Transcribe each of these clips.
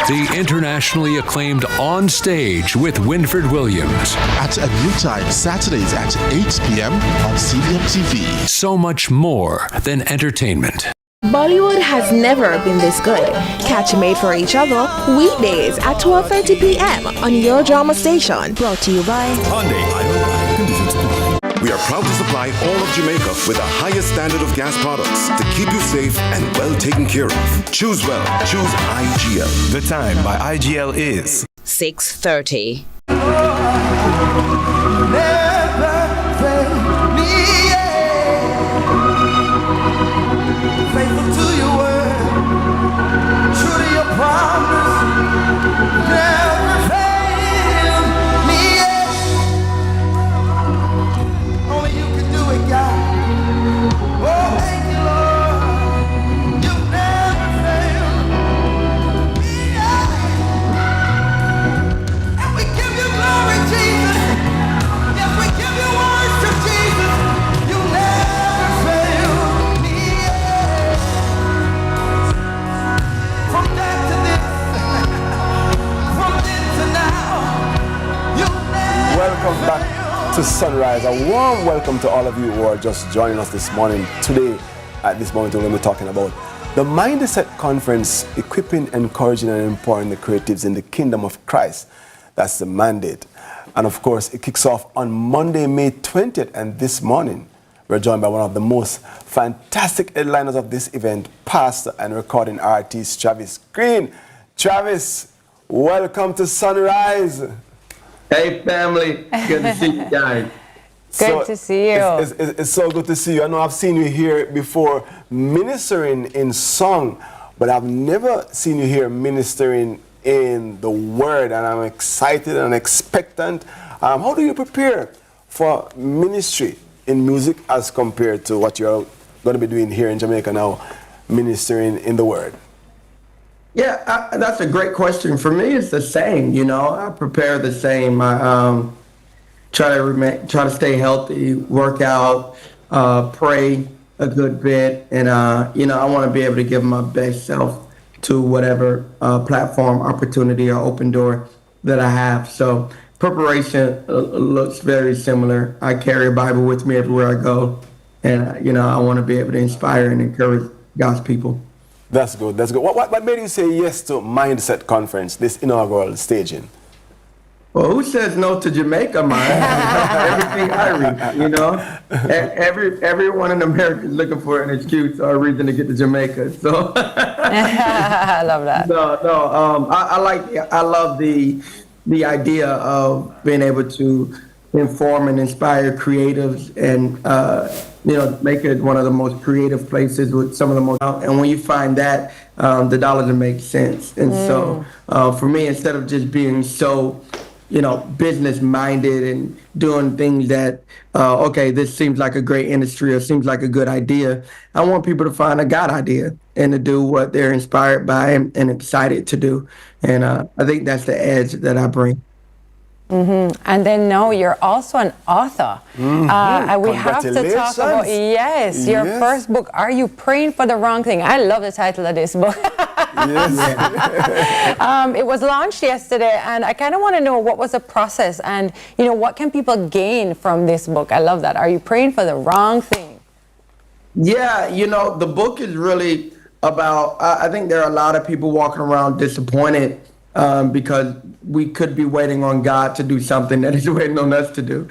The internationally acclaimed On Stage with Winford Williams. At a new time, Saturdays at 8 p.m. on CVMTV. So much more than entertainment. Bollywood has never been this good. Catch Made for Each Other weekdays at 12:30 p.m. on your drama station. Brought to you by Hyundai. Conditions apply. We are proud to supply all of Jamaica with the highest standard of gas products to keep you safe and well taken care of. Choose well. Choose IGL. The time by IGL is 6:30. Faithful to your word, true to your promise, never fail me yet. Only you can do it, God. Oh, thank you, Lord. You never fail me yet. And we give you glory, Jesus. Yes, we give you worship, Jesus. You never fail me yet. From that to this, from then to now, you never Welcome back to Sunrise. A warm welcome to all of you who are just joining us this morning. Today, at this moment, we're going to be talking about the Mindset Conference, equipping, encouraging, and empowering the creatives in the kingdom of Christ. That's the mandate. And of course, it kicks off on Monday, May 20th. And this morning, we're joined by one of the most fantastic headliners of this event, pastor and recording artist Travis Green. Travis, welcome to Sunrise. Hey family, good to see you guys. Good to see you. It's so good to see you. I know I've seen you here before ministering in song, but I've never seen you here ministering in the word, and I'm excited and expectant. How do you prepare for ministry in music as compared to what you're going to be doing here in Jamaica now, ministering in the word? Yeah, that's a great question. For me, it's the same. You know, I prepare the same. I try to stay healthy, work out, pray a good bit, and you know, I want to be able to give my best self to whatever platform, opportunity, or open door that I have. So preparation looks very similar. I carry a Bible with me everywhere I go, and you know, I want to be able to inspire and encourage God's people. That's good. That's good. What made you say yes to Mindset Conference, this inaugural staging? Well, who says no to Jamaica, man? Everything I read, you know. Everyone in America is looking for an excuse or a reason to get to Jamaica. So I love that. I love the idea of being able to inform and inspire creatives and you know, make it one of the most creative places with some of the most. And when you find that, the dollars will make sense. And so for me, instead of just being so, you know, business minded and doing things that, okay, this seems like a great industry or seems like a good idea, I want people to find a God idea and to do what they're inspired by and excited to do. And I think that's the edge that I bring. Mm-hmm. And then, no, you're also an author. And we have to talk about, your first book, Are You Praying for the Wrong Thing? I love the title of this book. It was launched yesterday, and I kind of want to know what was the process and, you know, what can people gain from this book? I love that. Are you praying for the wrong thing? Yeah, you know, the book is really about, I think there are a lot of people walking around disappointed because we could be waiting on God to do something that He's waiting on us to do.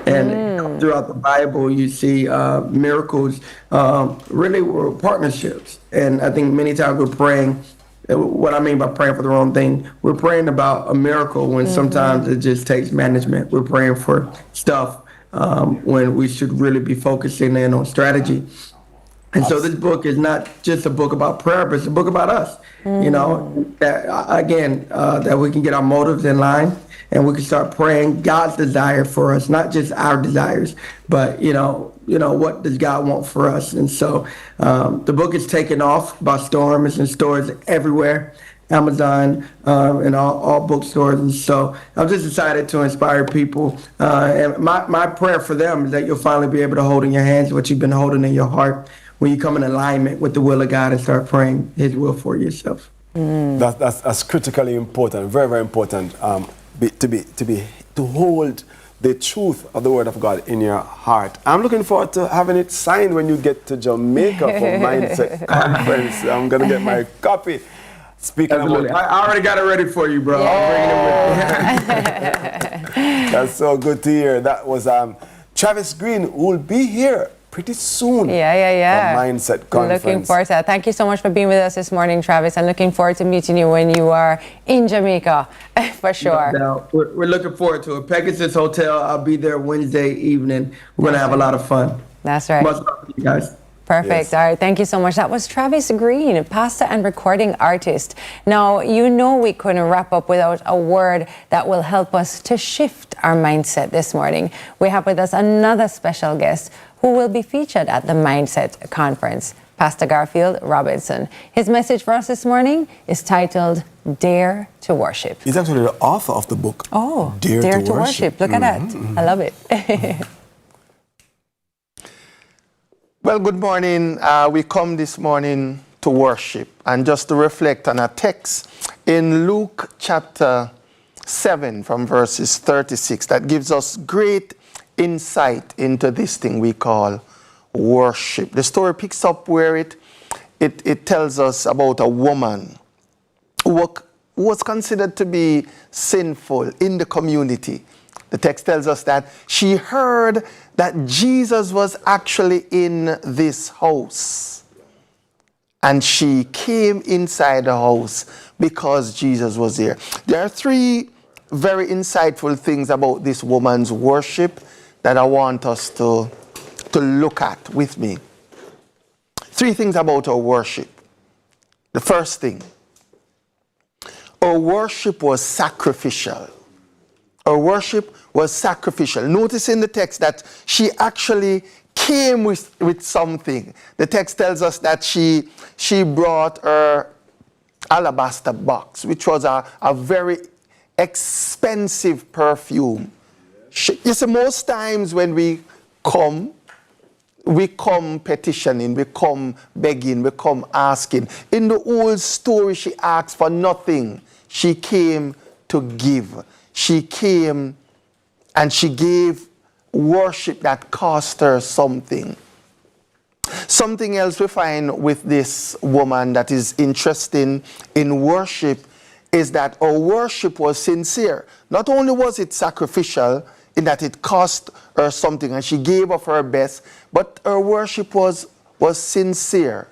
And throughout the Bible, you see miracles really were partnerships. And I think many times we're praying, what I mean by praying for the wrong thing, we're praying about a miracle when sometimes it just takes management. We're praying for stuff when we should really be focusing in on strategy. And so this book is not just a book about prayer, but it's a book about us. You know, that again, that we can get our motives in line and we can start praying God's desire for us, not just our desires, but you know, what does God want for us? And so the book is taken off by storm. It's in stores everywhere, Amazon, and all bookstores. And so I'm just excited to inspire people. And my prayer for them is that you'll finally be able to hold in your hands what you've been holding in your heart when you come in alignment with the will of God and start praying His will for yourself. That's critically important, very, very important, to hold the truth of the Word of God in your heart. I'm looking forward to having it signed when you get to Jamaica for Mindset Conference. I'm going to get my copy. Speaking Absolutely. about, I already got it ready for you, bro. I'm bringing it with me. that's so good to hear. That was Travis Green, who will be here pretty soon. Yeah. For Mindset Conference. Looking forward to that. Thank you so much for being with us this morning, Travis. I'm looking forward to meeting you when you are in Jamaica, for sure. Now, we're looking forward to it. Pegasus Hotel, I'll be there Wednesday evening. We're going to have a lot of fun. That's right. Much love to you guys. Perfect. Yes. All right. Thank you so much. That was Travis Green, pastor and recording artist. Now, you know we couldn't wrap up without a word that will help us to shift our mindset this morning. We have with us another special guest who will be featured at the Mindset Conference, Pastor Garfield Robinson. His message for us this morning is titled, Dare to Worship. He's actually the author of the book. Oh, Dare to Worship. Look at that. I love it. Well, good morning. We come this morning to worship and just to reflect on a text in Luke chapter 7 from verses 36 that gives us great insight into this thing we call worship. The story picks up where it tells us about a woman who was considered to be sinful in the community. The text tells us that she heard that Jesus was actually in this house. And she came inside the house because Jesus was there. There are three very insightful things about this woman's worship that I want us to look at with me. Three things about her worship. The first thing, her worship was sacrificial. Her worship was sacrificial. Notice in the text that she actually came with something. The text tells us that she brought her alabaster box, which was a very expensive perfume. You see, most times when we come petitioning, we come begging, we come asking. In the old story, she asked for nothing. She came to give. She came and she gave worship that cost her something. Something else we find with this woman that is interesting in worship is that her worship was sincere. Not only was it sacrificial in that it cost her something and she gave of her best, but her worship was sincere.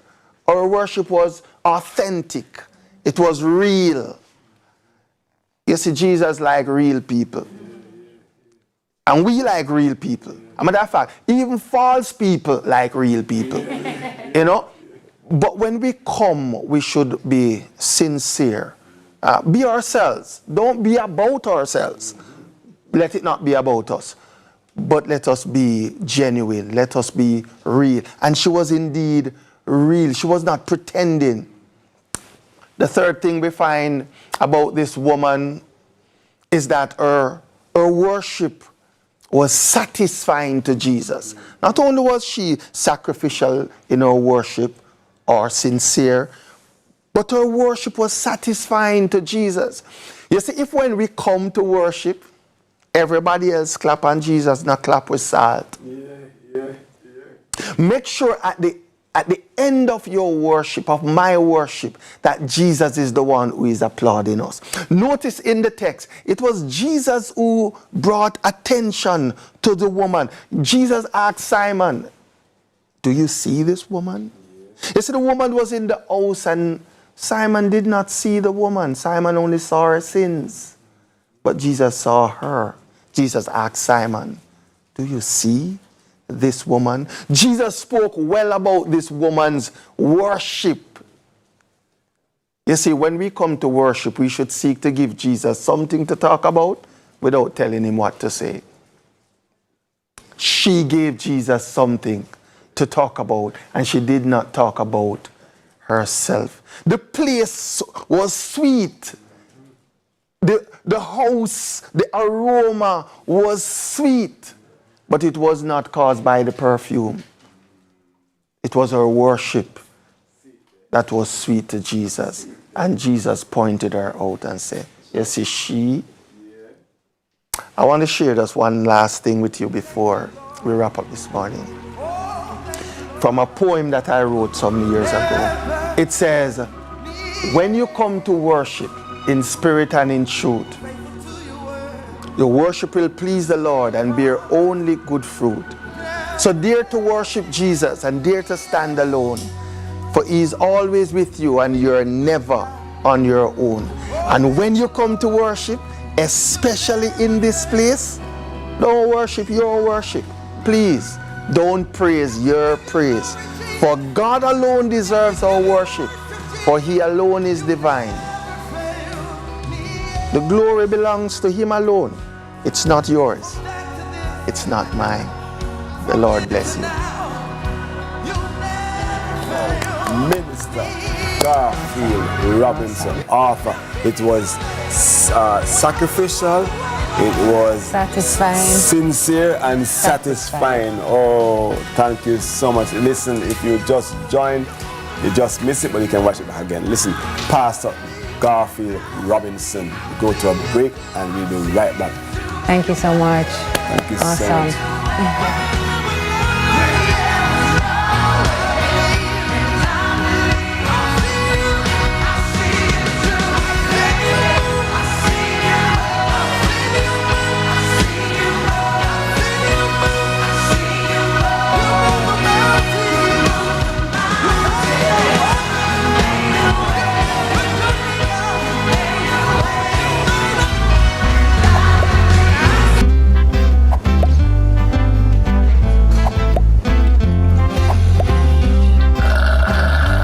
Her worship was authentic. It was real. You see, Jesus liked real people. And we like real people. As a matter of fact, even false people like real people. You know? But when we come, we should be sincere. Be ourselves. Don't be about ourselves. Let it not be about us. But let us be genuine. Let us be real. And she was indeed real. She was not pretending. The third thing we find about this woman is that her worship was satisfying to Jesus. Not only was she sacrificial in her worship or sincere, but her worship was satisfying to Jesus. You see, if when we come to worship, everybody else clap and Jesus not clap with salt. Make sure at the end of your worship, of my worship, that Jesus is the one who is applauding us. Notice in the text, it was Jesus who brought attention to the woman. Jesus asked Simon, do you see this woman? You see, the woman was in the house and Simon did not see the woman. Simon only saw her sins. But Jesus saw her. Jesus asked Simon, do you see this woman? Jesus spoke well about this woman's worship. You see, when we come to worship, we should seek to give Jesus something to talk about without telling him what to say. She gave Jesus something to talk about, and she did not talk about herself. The place was sweet. The house, the aroma was sweet. But it was not caused by the perfume. It was her worship that was sweet to Jesus. And Jesus pointed her out and said, you see, she. I want to share just one last thing with you before we wrap up this morning. From a poem that I wrote some years ago. It says, when you come to worship in spirit and in truth, your worship will please the Lord and bear only good fruit. So dare to worship Jesus and dare to stand alone, for he is always with you and you're never on your own. And when you come to worship, especially in this place, don't worship your worship. Please, don't praise your praise. For God alone deserves our worship, for he alone is divine. The glory belongs to him alone. It's not yours. It's not mine. The Lord bless you. Minister Garfield Robinson, author. It was sacrificial, it was satisfying, sincere and satisfying. Oh, thank you so much. Listen, if you just joined, you just missed it, but you can watch it back again. Listen, Pastor Garfield Robinson. We go to a break and we'll be right back. Thank you so much. Thank you awesome. so much.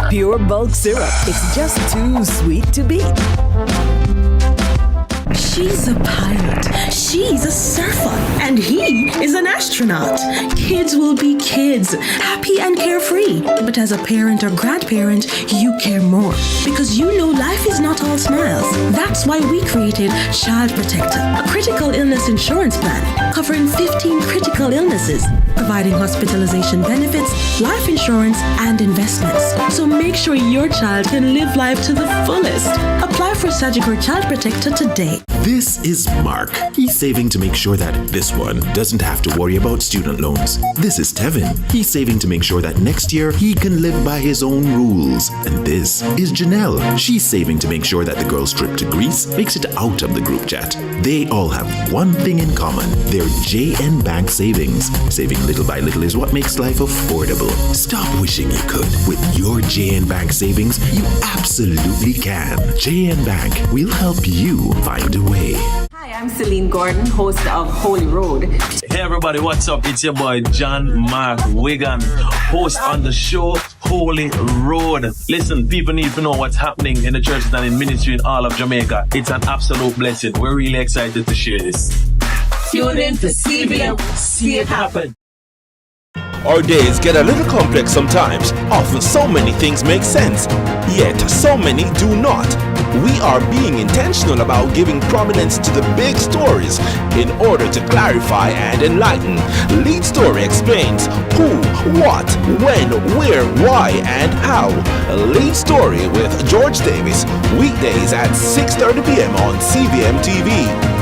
Pure bulk syrup. It's just too sweet to beat. She's a pilot, she's a surfer, and he is an astronaut. Kids will be kids, happy and carefree. But as a parent or grandparent, you care more because you know life is not all smiles. That's why we created Child Protector, a critical illness insurance plan covering 15 critical illnesses, providing hospitalization benefits, life insurance, and investments. So make sure your child can live life to the fullest. Apply for Sagicor Child Protector today. This is Mark. He's saving to make sure that this one doesn't have to worry about student loans. This is Tevin. He's saving to make sure that next year he can live by his own rules. And this is Janelle. She's saving to make sure that the girls' trip to Greece makes it out of the group chat. They all have one thing in common. Their JN Bank savings. Saving little by little is what makes life affordable. Stop wishing you could. With your JN Bank savings, you absolutely can. JN Bank will help you find a way. Hi, I'm Celine Gordon, host of Holy Road. Hey everybody, what's up? It's your boy John Mark Wigan, host on the show Holy Road. Listen, people need to know what's happening in the churches and in ministry in all of Jamaica. It's an absolute blessing. We're really excited to share this. Tune in to CVM, see it happen. Our days get a little complex sometimes. Often so many things make sense, yet so many do not. We are being intentional about giving prominence to the big stories in order to clarify and enlighten. Lead Story explains who, what, when, where, why, and how. Lead Story with George Davis, weekdays at 6:30 p.m. on CVMTV.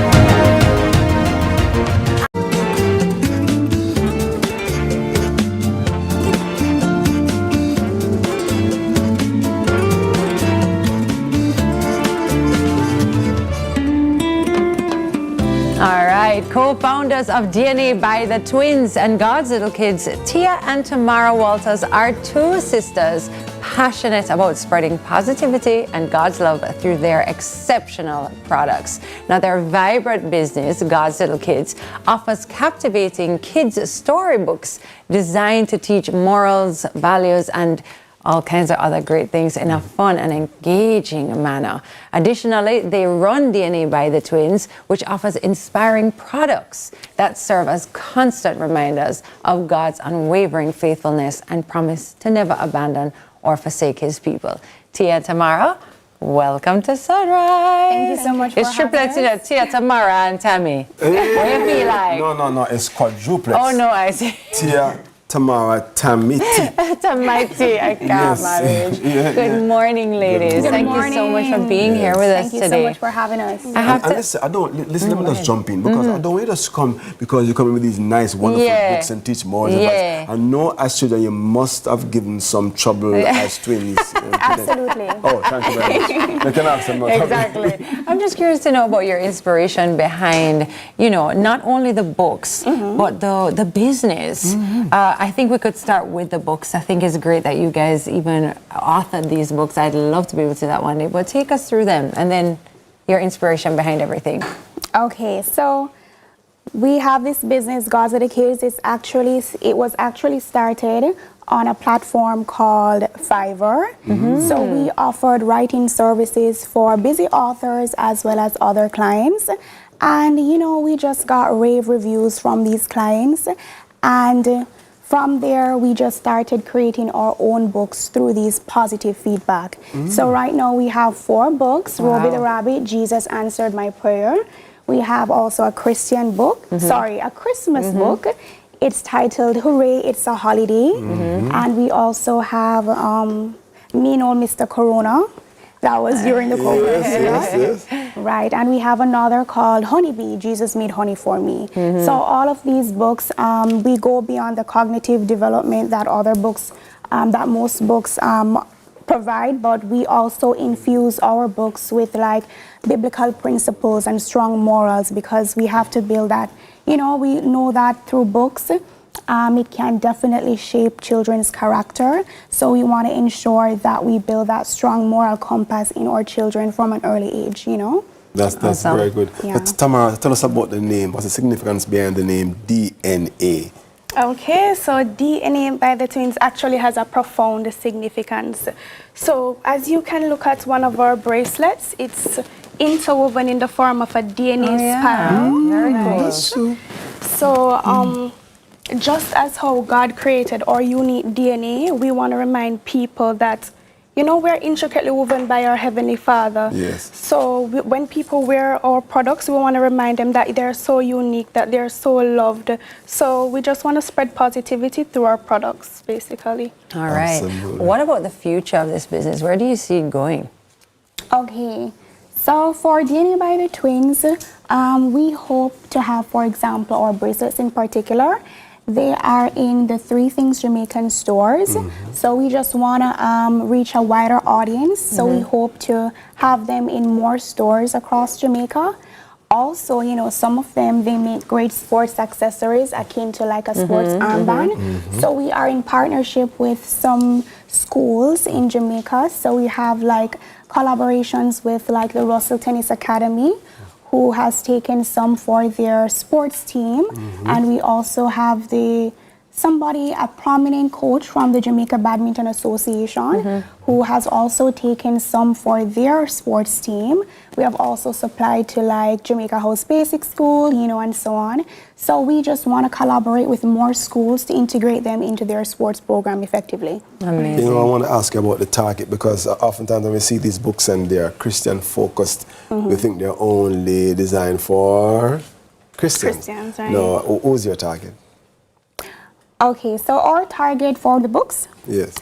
All right, co-founders of DNA by the Twins and God's Little Kids, Tia and Tamara Walters, are two sisters passionate about spreading positivity and God's love through their exceptional products. Now, their vibrant business, God's Little Kids, offers captivating kids' storybooks designed to teach morals, values, and all kinds of other great things in a fun and engaging manner. Additionally, they run DNA by the Twins, which offers inspiring products that serve as constant reminders of God's unwavering faithfulness and promise to never abandon or forsake his people. Tia and Tamara, welcome to Sunrise. Thank you so much It's triplets, you know, Tia, Tamara, and Tami. Hey. What do you feel like? No, it's quadruplets. Oh, no, I see. Tia, Tamara Tamiti. Tamiti, I can't manage. Good morning, ladies. Good Thank morning. you so much for being here with us Thank you today. so much for having us. Listen, let me just jump in because I don't want you to come because you come in with these nice, wonderful books and teach more advice. I know as children you must have given some trouble as twins. Absolutely. Oh, thank you very much. You can ask them. Exactly. I'm just curious to know about your inspiration behind, not only the books, but the business. I think we could start with the books. I think it's great that you guys even authored these books. I'd love to be able to do that one day. But take us through them and then your inspiration behind everything. Okay, so we have this business, God's of the Kids. It was actually started on a platform called Fiverr. So we offered writing services for busy authors as well as other clients. And, we just got rave reviews from these clients. And from there, we just started creating our own books through these positive feedback. So right now we have 4 books, Roby the Rabbit, Jesus Answered My Prayer. We have also a Christian book, a Christmas book. It's titled Hooray, It's a Holiday. And we also have Mean Old Mr. Corona. That was during the COVID. Yes. Right, and we have another called Honeybee, Jesus Made Honey for Me. So all of these books, we go beyond the cognitive development that other books, that most books provide, but we also infuse our books with like biblical principles and strong morals because we have to build that. We know that through books, it can definitely shape children's character. So we want to ensure that we build that strong moral compass in our children from an early age, That's awesome. Very good. Yeah. Tamara, tell us about the name. What's the significance behind the name DNA? Okay, so DNA by the twins actually has a profound significance. So as you can look at one of our bracelets, it's interwoven in the form of a DNA spiral. Very cool. So just as how God created our unique DNA, we want to remind people that, we're intricately woven by our Heavenly Father. Yes. So when people wear our products, we want to remind them that they're so unique, that they're so loved. So we just want to spread positivity through our products, basically. All right. Absolutely. What about the future of this business? Where do you see it going? Okay. So for DNA by the Twins, we hope to have, for example, our bracelets in particular. They are in the 3 Things Jamaican stores. So we just want to reach a wider audience. So we hope to have them in more stores across Jamaica. Also, some of them, they make great sports accessories akin to like a sports armband. So we are in partnership with some schools in Jamaica. So we have like collaborations with like the Russell Tennis Academy, who has taken some for their sports team. And we also have a prominent coach from the Jamaica Badminton Association, who has also taken some for their sports team. We have also supplied to like Jamaica House Basic School, and so on. So we just want to collaborate with more schools to integrate them into their sports program effectively. Amazing. I want to ask you about the target because oftentimes when we see these books and they are Christian focused, we think they're only designed for Christians. Right? No, who's your target? Okay, so our target for the books? Yes.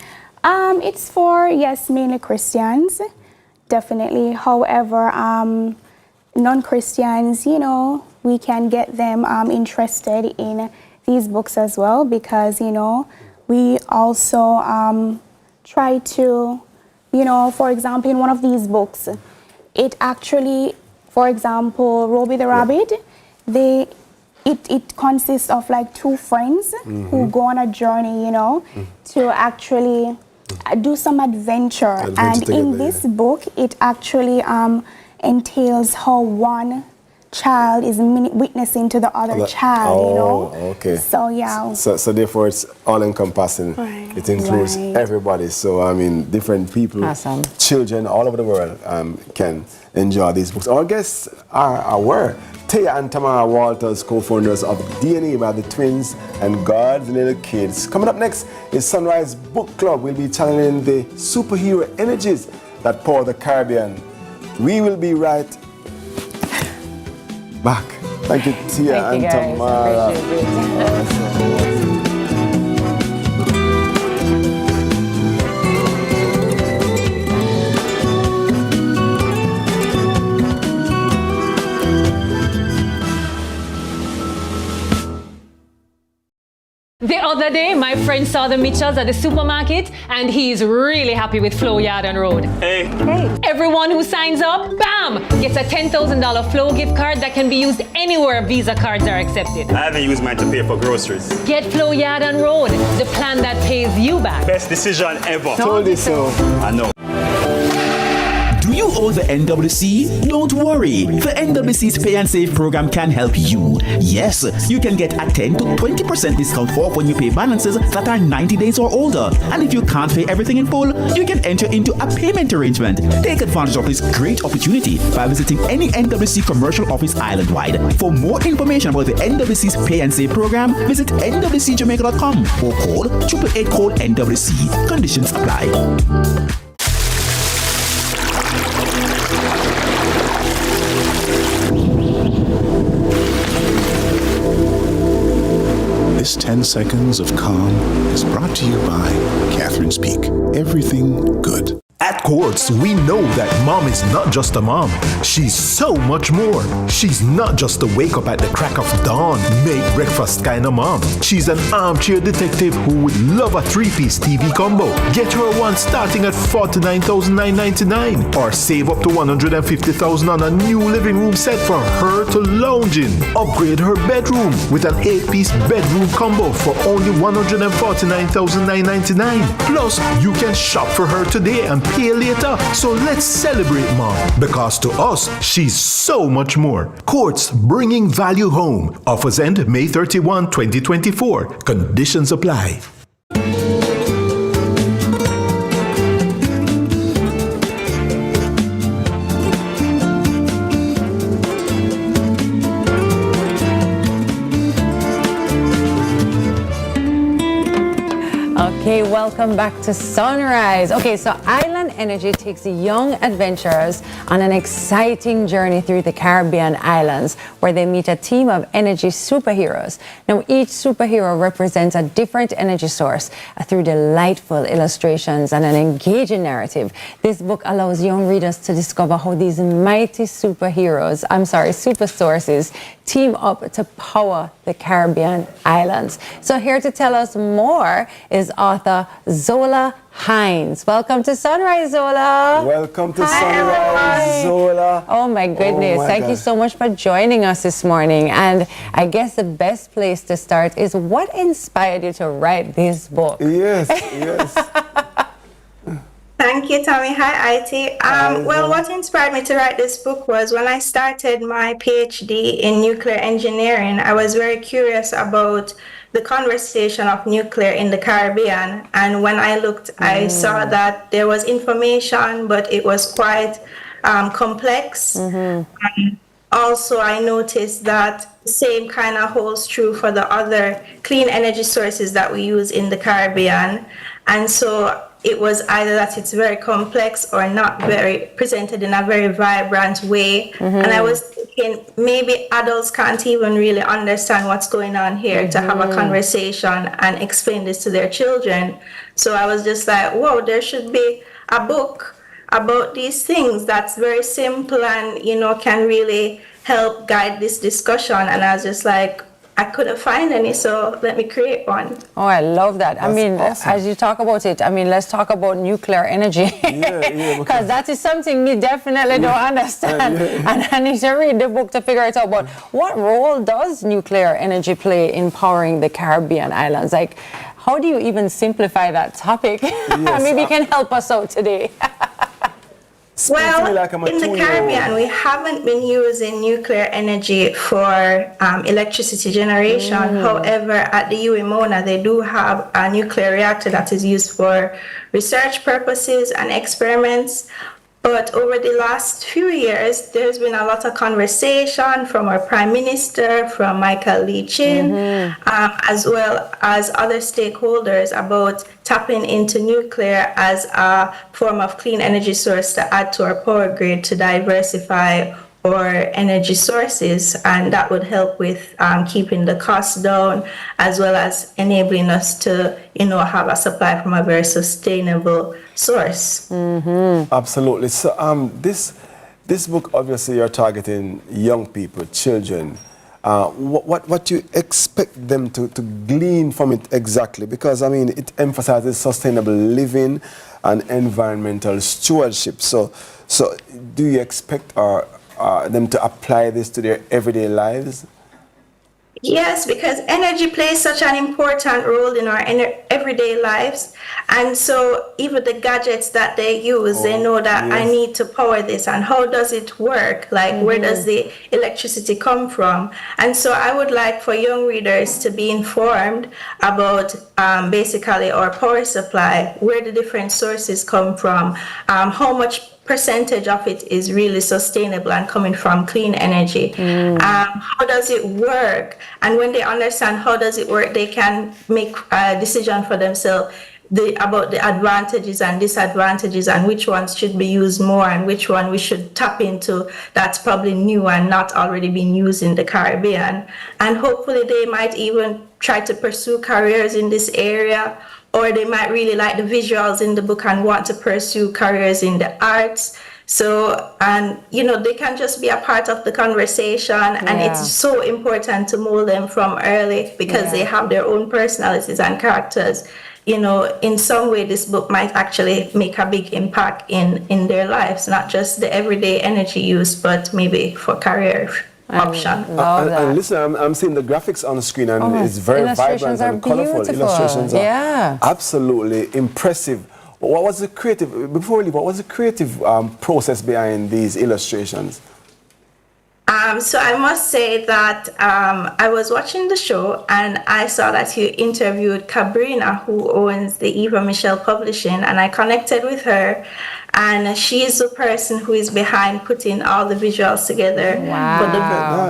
It's for, mainly Christians, definitely. However, non-Christians, we can get them interested in these books as well because, we also try to, for example, in one of these books, it actually, for example, Roby the Rabbit, it consists of like 2 friends who go on a journey, to actually do some adventure. And in this book, it actually entails how one child is witnessing to the other child, okay. So, yeah. So therefore, it's all-encompassing. Right. It includes everybody. So, different people, children all over the world can enjoy these books. Our guests were Taya and Tamara Walters, co-founders of DNA by the Twins and God's Little Kids. Coming up next is Sunrise Book Club. We'll be channeling the superhero energies that pour the Caribbean. We will be right back. Thank you, Tia and Tamara. friend saw the Mitchells at the supermarket, and he's really happy with Flow Yard and Road. Hey. Everyone who signs up, bam, gets a $10,000 Flow gift card that can be used anywhere Visa cards are accepted. I haven't used mine to pay for groceries. Get Flow Yard and Road, the plan that pays you back. Best decision ever. Told you so. I know. Do you owe the NWC? Don't worry. The NWC's Pay and Save program can help you. Yes, you can get a 10 to 20% discount off when you pay balances that are 90 days or older. And if you can't pay everything in full, you can enter into a payment arrangement. Take advantage of this great opportunity by visiting any NWC commercial office island-wide. For more information about the NWC's Pay and Save program, visit nwcjamaica.com or call 888-NWC. Conditions apply. This 10 seconds of calm is brought to you by Catherine's Peak. Everything good. At Quartz, we know that mom is not just a mom. She's so much more. She's not just a wake up at the crack of dawn, make breakfast kind of mom. She's an armchair detective who would love a 3-piece TV combo. Get her one starting at $49,999 or save up to $150,000 on a new living room set for her to lounge in. Upgrade her bedroom with an 8-piece bedroom combo for only $149,999. Plus, you can shop for her today and pay later. So let's celebrate mom, because to us, she's so much more. Quartz, bringing value home. Offers end May 31, 2024. Conditions apply. Okay, welcome back to Sunrise. Okay, so Island Energy takes young adventurers on an exciting journey through the Caribbean islands, where they meet a team of energy superheroes. Now, each superhero represents a different energy source through delightful illustrations and an engaging narrative. This book allows young readers to discover how these mighty super sources team up to power the Caribbean islands. So here to tell us more is author Zola Hines. Welcome to Sunrise, Zola. Welcome to Sunrise, Zola. Oh my goodness. Thank you so much for joining us this morning. And I guess the best place to start is, what inspired you to write this book? Yes, yes. Thank you, Tami. Hi, IT. Well, what inspired me to write this book was when I started my PhD in nuclear engineering. I was very curious about the conversation of nuclear in the Caribbean. And when I looked, I saw that there was information, but it was quite complex. Also, I noticed that the same kind of holds true for the other clean energy sources that we use in the Caribbean. And so it was either that it's very complex or not very presented in a very vibrant way. And I was thinking maybe adults can't even really understand what's going on here to have a conversation and explain this to their children. So I was just like, whoa, there should be a book about these things that's very simple and, you know, can really help guide this discussion. And I was just like, I couldn't find any, so let me create one. Oh, I love that. That's awesome. As you talk about it, let's talk about nuclear energy. Because that is something we definitely don't understand. And I need to read the book to figure it out. But what role does nuclear energy play in powering the Caribbean islands? Like, how do you even simplify that topic? Maybe you can help us out today. Well, in the Caribbean, we haven't been using nuclear energy for electricity generation. However, at the UA Mona, they do have a nuclear reactor that is used for research purposes and experiments. But over the last few years, there's been a lot of conversation from our Prime Minister, from Michael Lee Chin, as well as other stakeholders about tapping into nuclear as a form of clean energy source to add to our power grid to diversify our energy sources, and that would help with keeping the costs down, as well as enabling us to, have a supply from a very sustainable source. Absolutely. So this book, obviously, you're targeting young people, children. what you expect them to glean from it exactly? Because, I mean, it emphasizes sustainable living and environmental stewardship. So do you expect them to apply this to their everyday lives? Yes, because energy plays such an important role in our everyday lives. And so even the gadgets that they use, they know that I need to power this. And how does it work? Like, where does the electricity come from? And so I would like for young readers to be informed about basically our power supply, where the different sources come from, how much percentage of it is really sustainable and coming from clean energy. How does it work? And when they understand how does it work, they can make a decision for themselves about the advantages and disadvantages and which ones should be used more and which one we should tap into that's probably new and not already being used in the Caribbean. And hopefully they might even try to pursue careers in this area, or they might really like the visuals in the book and want to pursue careers in the arts. So, and they can just be a part of the conversation, and it's so important to mold them from early because they have their own personalities and characters. In some way, this book might actually make a big impact in their lives, not just the everyday energy use, but maybe for career option. And listen, I'm seeing the graphics on the screen, and it's very vibrant and colorful. Illustrations are absolutely impressive. What was the creative, before we leave, what was the creative process behind these illustrations? So I must say that I was watching the show and I saw that you interviewed Cabrina, who owns the Eva Michelle Publishing, and I connected with her. And she is the person who is behind putting all the visuals together for the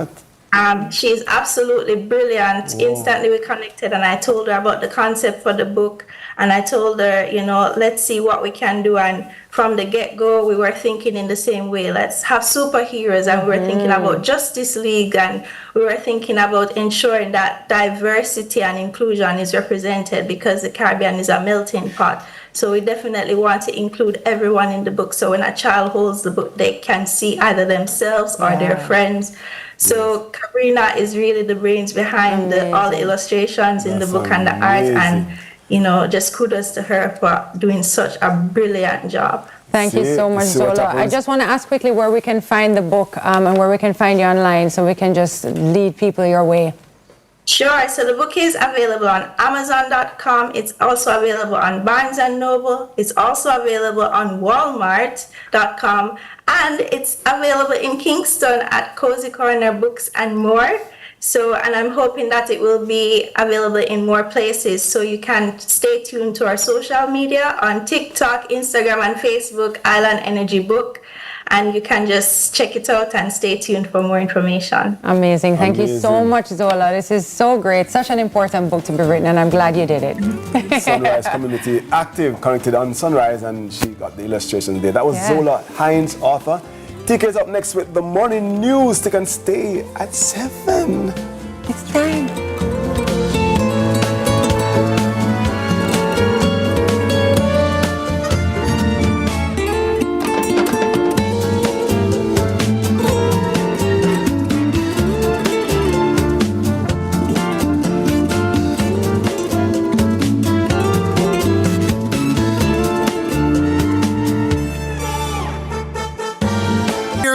book. She is absolutely brilliant. Instantly we connected and I told her about the concept for the book. And I told her, let's see what we can do. And from the get-go, we were thinking in the same way. Let's have superheroes. And we were thinking about Justice League. And we were thinking about ensuring that diversity and inclusion is represented because the Caribbean is a melting pot. So we definitely want to include everyone in the book. So when a child holds the book, they can see either themselves or their friends. So Cabrina is really the brains behind all the illustrations in the book and the art. And, just kudos to her for doing such a brilliant job. Thank you so much, Zola. I just want to ask quickly where we can find the book and where we can find you online so we can just lead people your way. Sure. So the book is available on Amazon.com. It's also available on Barnes & Noble. It's also available on Walmart.com. And it's available in Kingston at Cozy Corner Books and more. So, and I'm hoping that it will be available in more places. So you can stay tuned to our social media on TikTok, Instagram, and Facebook, Island Energy Book. And you can just check it out and stay tuned for more information. Amazing. Thank you so much, Zola. This is so great. Such an important book to be written, and I'm glad you did it. Sunrise Community Active connected on Sunrise, and she got the illustrations there. That was Zola Hines, author. TK is up next with the morning news. Stick and stay at 7. It's time.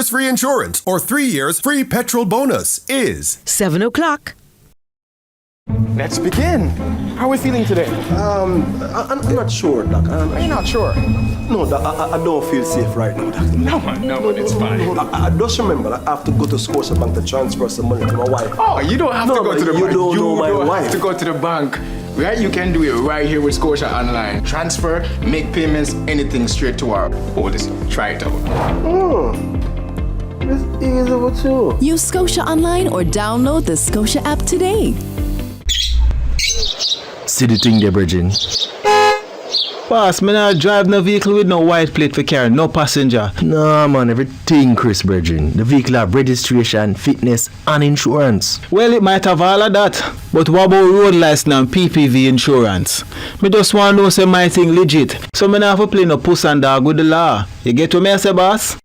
Free insurance or 3 years free petrol bonus is 7 o'clock. Let's begin. How are we feeling today? I'm not sure, Doc. Are you not sure? No, Doc, I don't feel safe right now, Doc. No, it's fine. I just remember I have to go to Scotiabank to transfer some money to my wife. Oh, you don't have to go to the bank. You don't know my wife. Have to go to the bank. Right, you can do it right here with Scotia Online. Transfer, make payments, anything straight to our oldest. Try it out. It's easy with you. Use Scotia Online or download the Scotia app today. See the thing there, Bridging. Boss, man, I drive no vehicle with no white plate for carry, no passenger. No, man, everything, Chris Bridging. The vehicle have registration, fitness, and insurance. Well, it might have all of that. But what about road license and PPV insurance? Me just want to know say my thing legit. So me not have to play no puss and dog with the law. You get what me say, boss?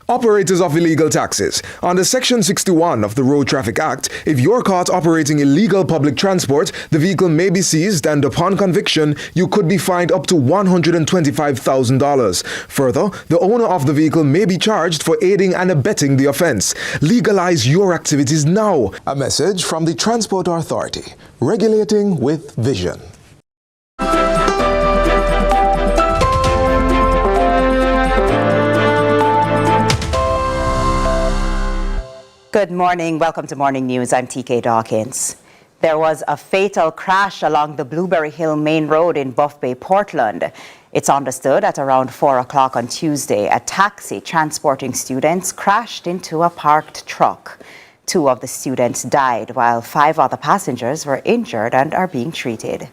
Operators of illegal taxis. Under Section 61 of the Road Traffic Act, if you're caught operating illegal public transport, the vehicle may be seized and upon conviction, you could be fined up to $125,000. Further, the owner of the vehicle may be charged for aiding and abetting the offense. Legalize your activities now. A message from the Transport Authority, regulating with vision. Good morning. Welcome to Morning News. I'm TK Dawkins. There was a fatal crash along the Blueberry Hill Main Road in Buff Bay, Portland. It's understood at around 4 o'clock on Tuesday, a taxi transporting students crashed into a parked truck. 2 of the students died, while 5 other passengers were injured and are being treated.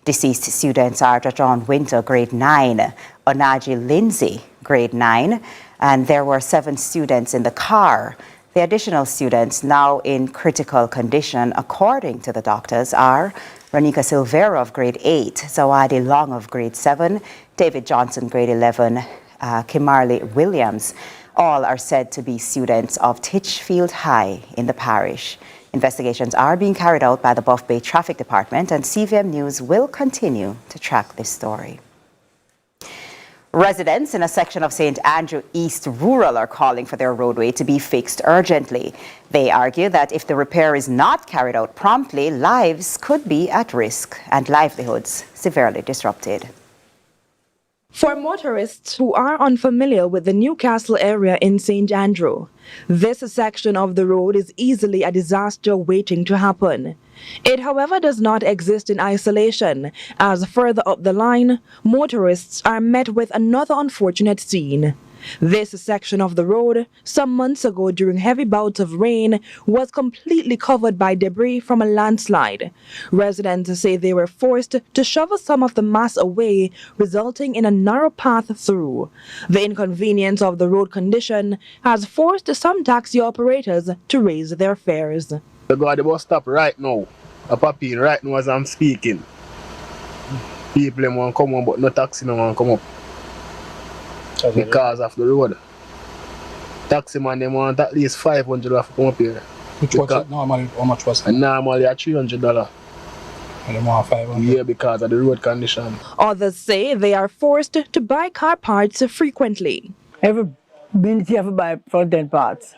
Deceased students are Jajon Winter, grade 9, Onaji Lindsay, grade 9, and there were 7 students in the car. The additional students now in critical condition, according to the doctors, are Ranika Silvera of grade 8, Zawadi Long of grade 7, David Johnson, grade 11, Kimarley Williams. All are said to be students of Titchfield High in the parish. Investigations are being carried out by the Buff Bay Traffic Department, and CVM News will continue to track this story. Residents in a section of St. Andrew East Rural are calling for their roadway to be fixed urgently. They argue that if the repair is not carried out promptly, lives could be at risk and livelihoods severely disrupted. For motorists who are unfamiliar with the Newcastle area in St. Andrew, this section of the road is easily a disaster waiting to happen. It, however, does not exist in isolation, as further up the line, motorists are met with another unfortunate scene. This section of the road, some months ago during heavy bouts of rain, was completely covered by debris from a landslide. Residents say they were forced to shovel some of the mass away, resulting in a narrow path through. The inconvenience of the road condition has forced some taxi operators to raise their fares. The guy at the bus stop right now, up right now as I'm speaking. People want to come on, but no taxi no want to come up. Because of the road. Taxi man, they want at least $500 to come up here. Which was it normally? How much was it? Normally at $300. And they want $500? Yeah, because of the road condition. Others say they are forced to buy car parts frequently. Every minute you have to buy front-end parts.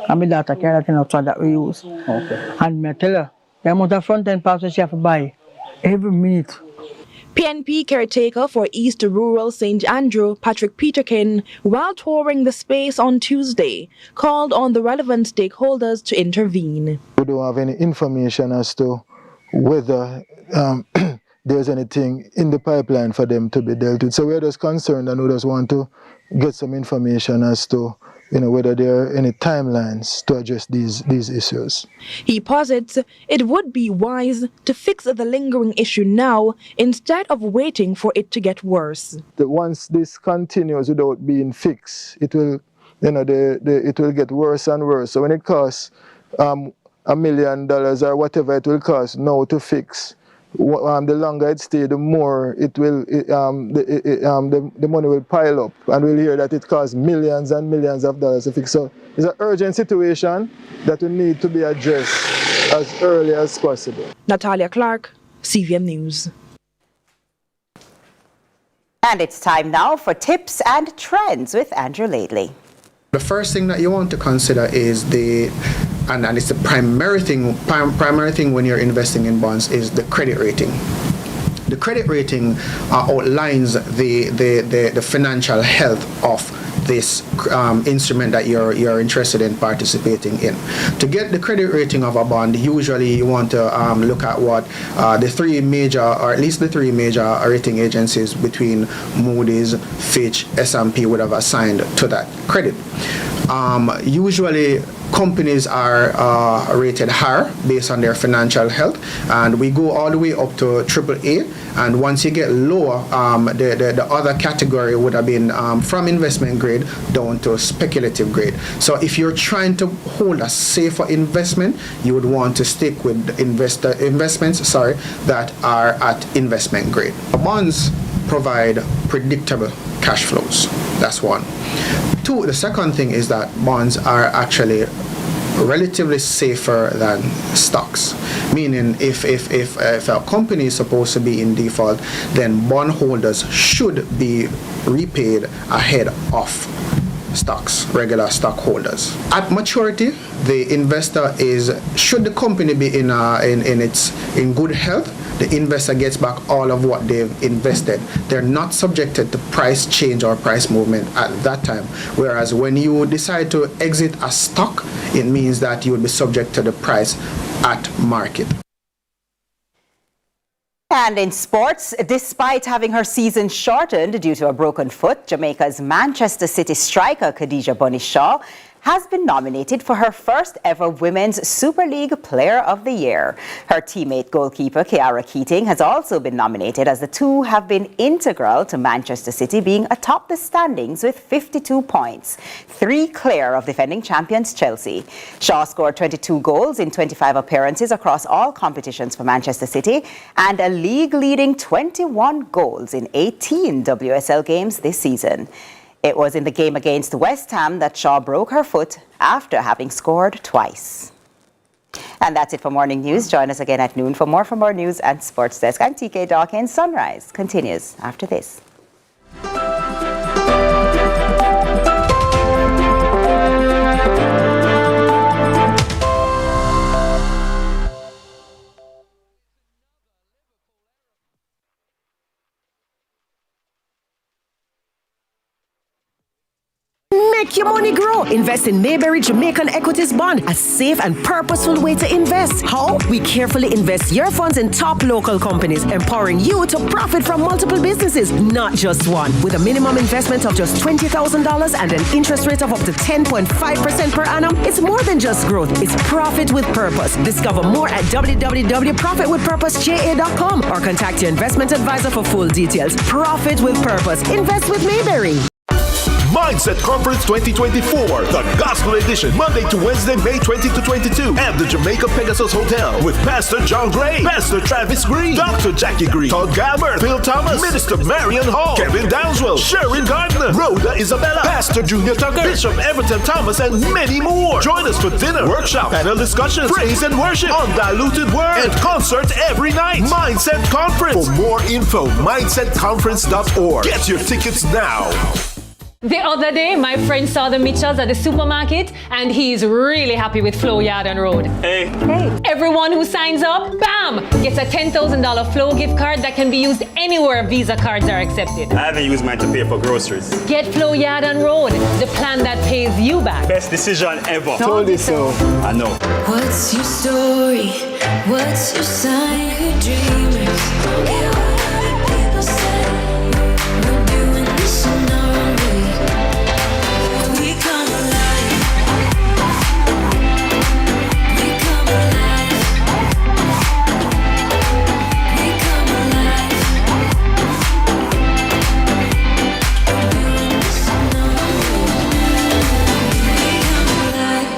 And my daughter carry that in outside that we use. Okay. And I tell her, the amount of front-end parts that she have to buy every minute. PNP caretaker for East Rural St. Andrew, Patrick Peterkin, while touring the space on Tuesday, called on the relevant stakeholders to intervene. We don't have any information as to whether there's anything in the pipeline for them to be dealt with. So we're just concerned and we just want to get some information as to whether there are any timelines to address these issues. He posits it would be wise to fix the lingering issue now instead of waiting for it to get worse. Once this continues without being fixed, it will, it will get worse and worse. So when it costs $1 million or whatever it will cost now to fix, the longer it stays, the more it will, the money will pile up, and we'll hear that it costs millions and millions of dollars to fix. So it's an urgent situation that will need to be addressed as early as possible. Natalia Clark, CVM News. And it's time now for tips and trends with Andrew Lately. The first thing that you want to consider is and it's the primary thing when you're investing in bonds is the credit rating. The credit rating outlines the financial health of this instrument that you're interested in participating in. To get the credit rating of a bond, usually you want to look at what the three major rating agencies between Moody's, Fitch, S&P would have assigned to that credit. Usually companies are rated higher based on their financial health, and we go all the way up to AAA, and once you get lower, the other category would have been from investment grade down to speculative grade. So if you're trying to hold a safer investment, you would want to stick with investments that are at investment grade. Bonds provide predictable cash flows. That's one. The second thing is that bonds are actually relatively safer than stocks, meaning if a company is supposed to be in default, then bondholders should be repaid ahead of stocks, regular stockholders. At maturity, the investor should the company be in good health, the investor gets back all of what they've invested. They're not subjected to price change or price movement at that time. Whereas when you decide to exit a stock, it means that you will be subject to the price at market. And in sports, despite having her season shortened due to a broken foot, Jamaica's Manchester City striker Khadija Bunny Shaw has been nominated for her first ever Women's Super League Player of the Year. Her teammate goalkeeper Kiara Keating has also been nominated, as the two have been integral to Manchester City being atop the standings with 52 points, 3 clear of defending champions Chelsea. Shaw scored 22 goals in 25 appearances across all competitions for Manchester City and a league-leading 21 goals in 18 WSL games this season. It was in the game against West Ham that Shaw broke her foot after having scored twice. And that's it for Morning News. Join us again at noon for more from our news and sports desk. I'm TK Dawkins. Sunrise continues after this. Make your money grow. Invest in Mayberry Jamaican Equities Bond, a safe and purposeful way to invest. How? We carefully invest your funds in top local companies, empowering you to profit from multiple businesses, not just one. With a minimum investment of just $20,000 and an interest rate of up to 10.5% per annum, it's more than just growth. It's profit with purpose. Discover more at www.profitwithpurposeja.com or contact your investment advisor for full details. Profit with purpose. Invest with Mayberry. Mindset Conference 2024, the Gospel Edition, Monday to Wednesday, May 20 to 22, at the Jamaica Pegasus Hotel with Pastor John Gray, Pastor Travis Green, Dr. Jackie Green, Todd Galbert, Phil Thomas, Minister Marion Hall, Kevin Downswell, Sharon Gardner, Rhoda Isabella, Pastor Junior Tucker, Bishop Everton Thomas, and many more. Join us for dinner, workshop, panel discussions, praise and worship, undiluted word, and concert every night. Mindset Conference. For more info, mindsetconference.org. Get your tickets now. The other day, my friend saw the Mitchells at the supermarket, and he's really happy with Flow Yard and Road. Hey. Everyone who signs up, bam, gets a $10,000 Flow gift card that can be used anywhere Visa cards are accepted. I haven't used mine to pay for groceries. Get Flow Yard and Road, the plan that pays you back. Best decision ever. Told you so. I know. What's your story? What's your sign? Who dreamers? People say we're doing this in our own way. We come alive. We come alive. We come alive. We're doing this in our own way. We come alive.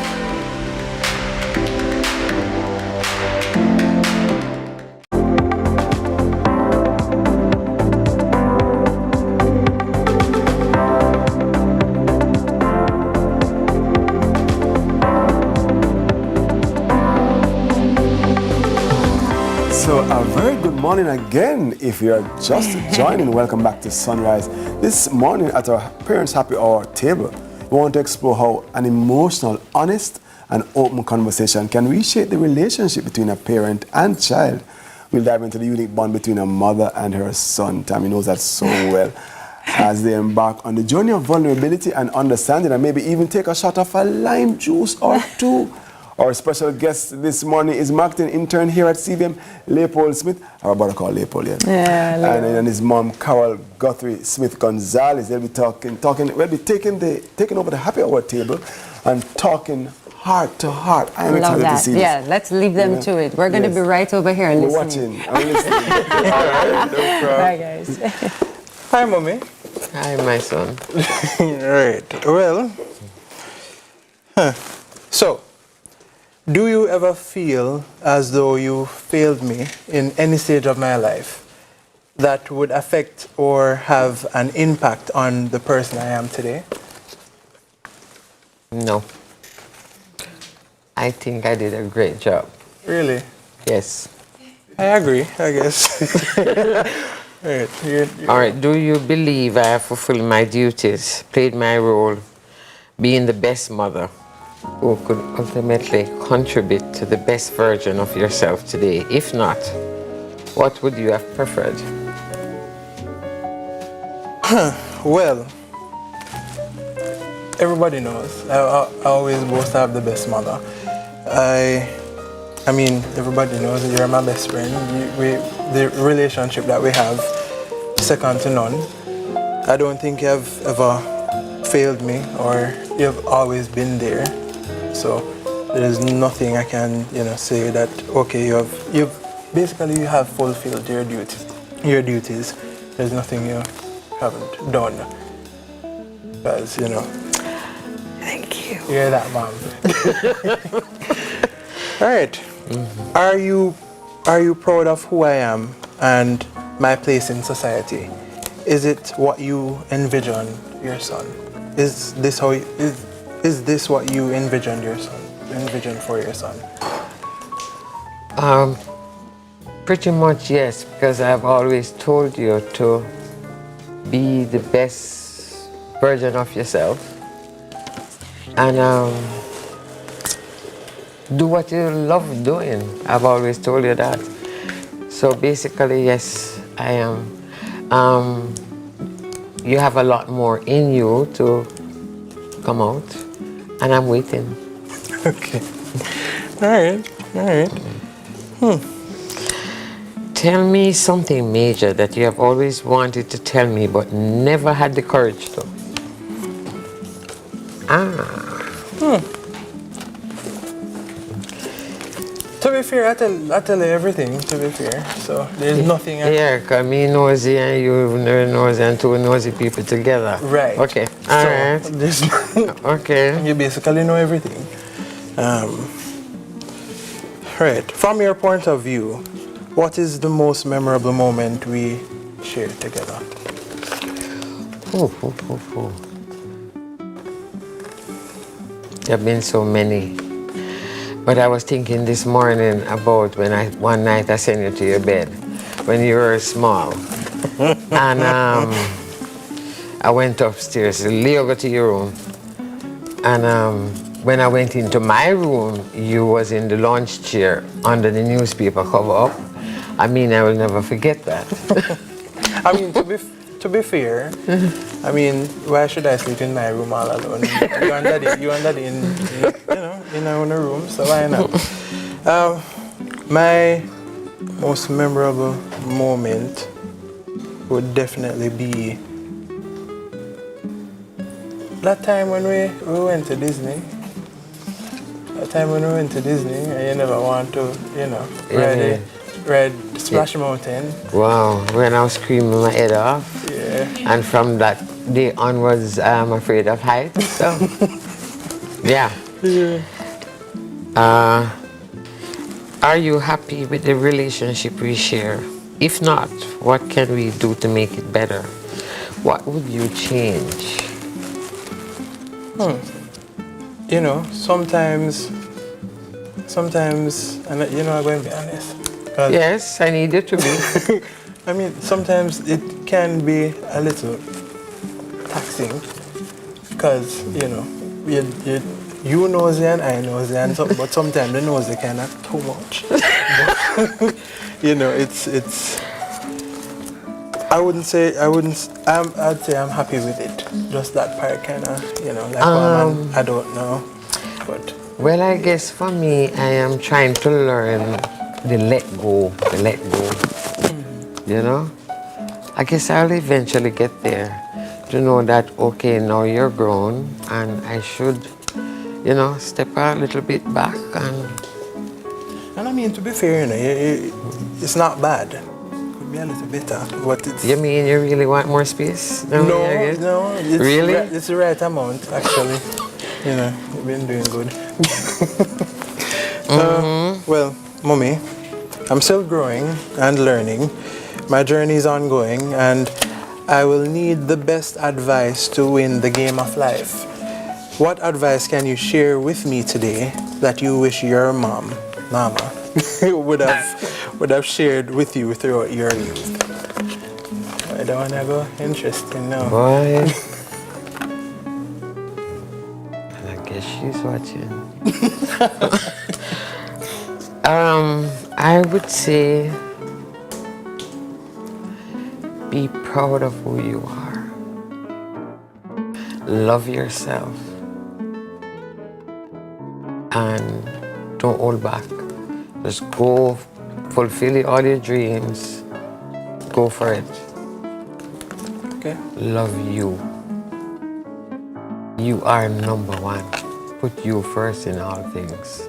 So a very good morning again. If you're just joining, welcome back to Sunrise. This morning at our Parents Happy Hour table, we want to explore how an emotional, honest and open conversation can reshape the relationship between a parent and child. We'll dive into the unique bond between a mother and her son. Tami knows that so well. As they embark on the journey of vulnerability and understanding, and maybe even take a shot of a lime juice or two. Our special guest this morning is marketing intern here at CVM, Leopold Smith. Our brother called Leopold, yeah. And his mom, Carol Guthrie Smith Gonzalez. They'll be we'll be taking over the happy hour table and talking heart to heart. I'm excited to see this. Yeah, let's leave them to it. We're going to be right over here listening. We're watching. I'm listening. All right, no problem. Bye, guys. Hi, Mommy. Hi, my son. Right. Well, so, do you ever feel as though you failed me in any stage of my life that would affect or have an impact on the person I am today? No. I think I did a great job. Really? Yes. I agree, I guess. Right. All right. Do you believe I have fulfilled my duties, played my role, being the best mother who could ultimately contribute to the best version of yourself today? If not, what would you have preferred? Well, everybody knows. I always boast to have the best mother. I mean, everybody knows that you're my best friend. The relationship that we have, second to none. I don't think you have ever failed me, or you've always been there. So there's nothing I can, say that okay, you have fulfilled your duties. There's nothing you haven't done. Because Thank you. You're that mom. All right. Are you proud of who I am and my place in society? Is it what you envision your son? Is this what you envisioned for your son? Pretty much yes, because I've always told you to be the best version of yourself and do what you love doing. I've always told you that. So basically, yes, I am. You have a lot more in you to come out, and I'm waiting. Okay. All right. Tell me something major that you have always wanted to tell me but never had the courage to. To be fair, I tell you everything, to be fair. So there's nothing Yeah, because me nosy and you very nosy and two nosy people together. Right. Okay. All right. Okay. You basically know everything. Right. From your point of view, what is the most memorable moment we shared together? There have been so many. But I was thinking this morning about when one night I sent you to your bed when you were small. And I went upstairs, Leo got to your room. And when I went into my room, you was in the lounge chair under the newspaper cover up. I mean, I will never forget that. I mean, to be fair, I mean, why should I sleep in my room all alone? You and Daddy in our own room, so why not? My most memorable moment would definitely be that time when we went to Disney. That time when we went to Disney, and you never want to, ride Splash Mountain. Wow, when I was screaming my head off. Yeah. And from that day onwards, I'm afraid of heights. So, yeah. Are you happy with the relationship we share? If not, what can we do to make it better? What would you change? Sometimes, and I'm going to be honest. Yes, I need you to be. I mean, sometimes it can be a little taxing because, you nosy and I nosy, but sometimes the nosy kind of too much. It's. I'd say I'm happy with it. Just that part kind of, I don't know, but. Well, I guess for me, I am trying to learn the let go. I guess I'll eventually get there to know that, okay, now you're grown and I should, step a little bit back and I mean, to be fair, it's not bad. Could be a little better, but it's... You mean you really want more space? No, it's really? It's the right amount, actually. You've been doing good. Well, Mommy, I'm still growing and learning. My journey is ongoing, and I will need the best advice to win the game of life. what advice can you share with me today that you wish your mama, would have shared with you throughout your youth? I don't want to go interesting now. Boy. And I guess she's watching. I would say be proud of who you are. Love yourself. And don't hold back. Just go fulfill all your dreams. Go for it. Okay. Love you. You are number one. Put you first in all things.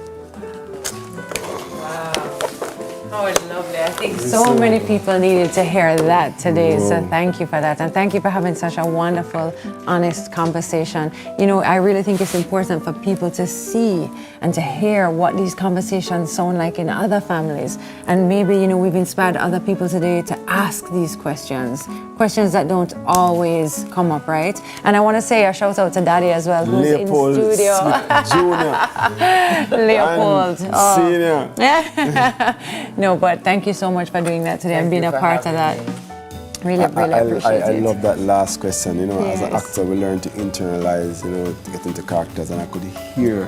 Oh, it's lovely. I think so many people needed to hear that today. So thank you for that. And thank you for having such a wonderful, honest conversation. You know, I really think it's important for people to see and to hear what these conversations sound like in other families. And maybe, you know, we've inspired other people today to ask these questions that don't always come up, right? And I want to say a shout out to Daddy as well, who's Leopold in studio. Jr. Leopold. Senior. No, but thank you so much for doing that today and being a part of that. Really appreciate it. I love that last question. You know, as an Yes. actor, we learn to internalize, you know, to get into characters, and I could hear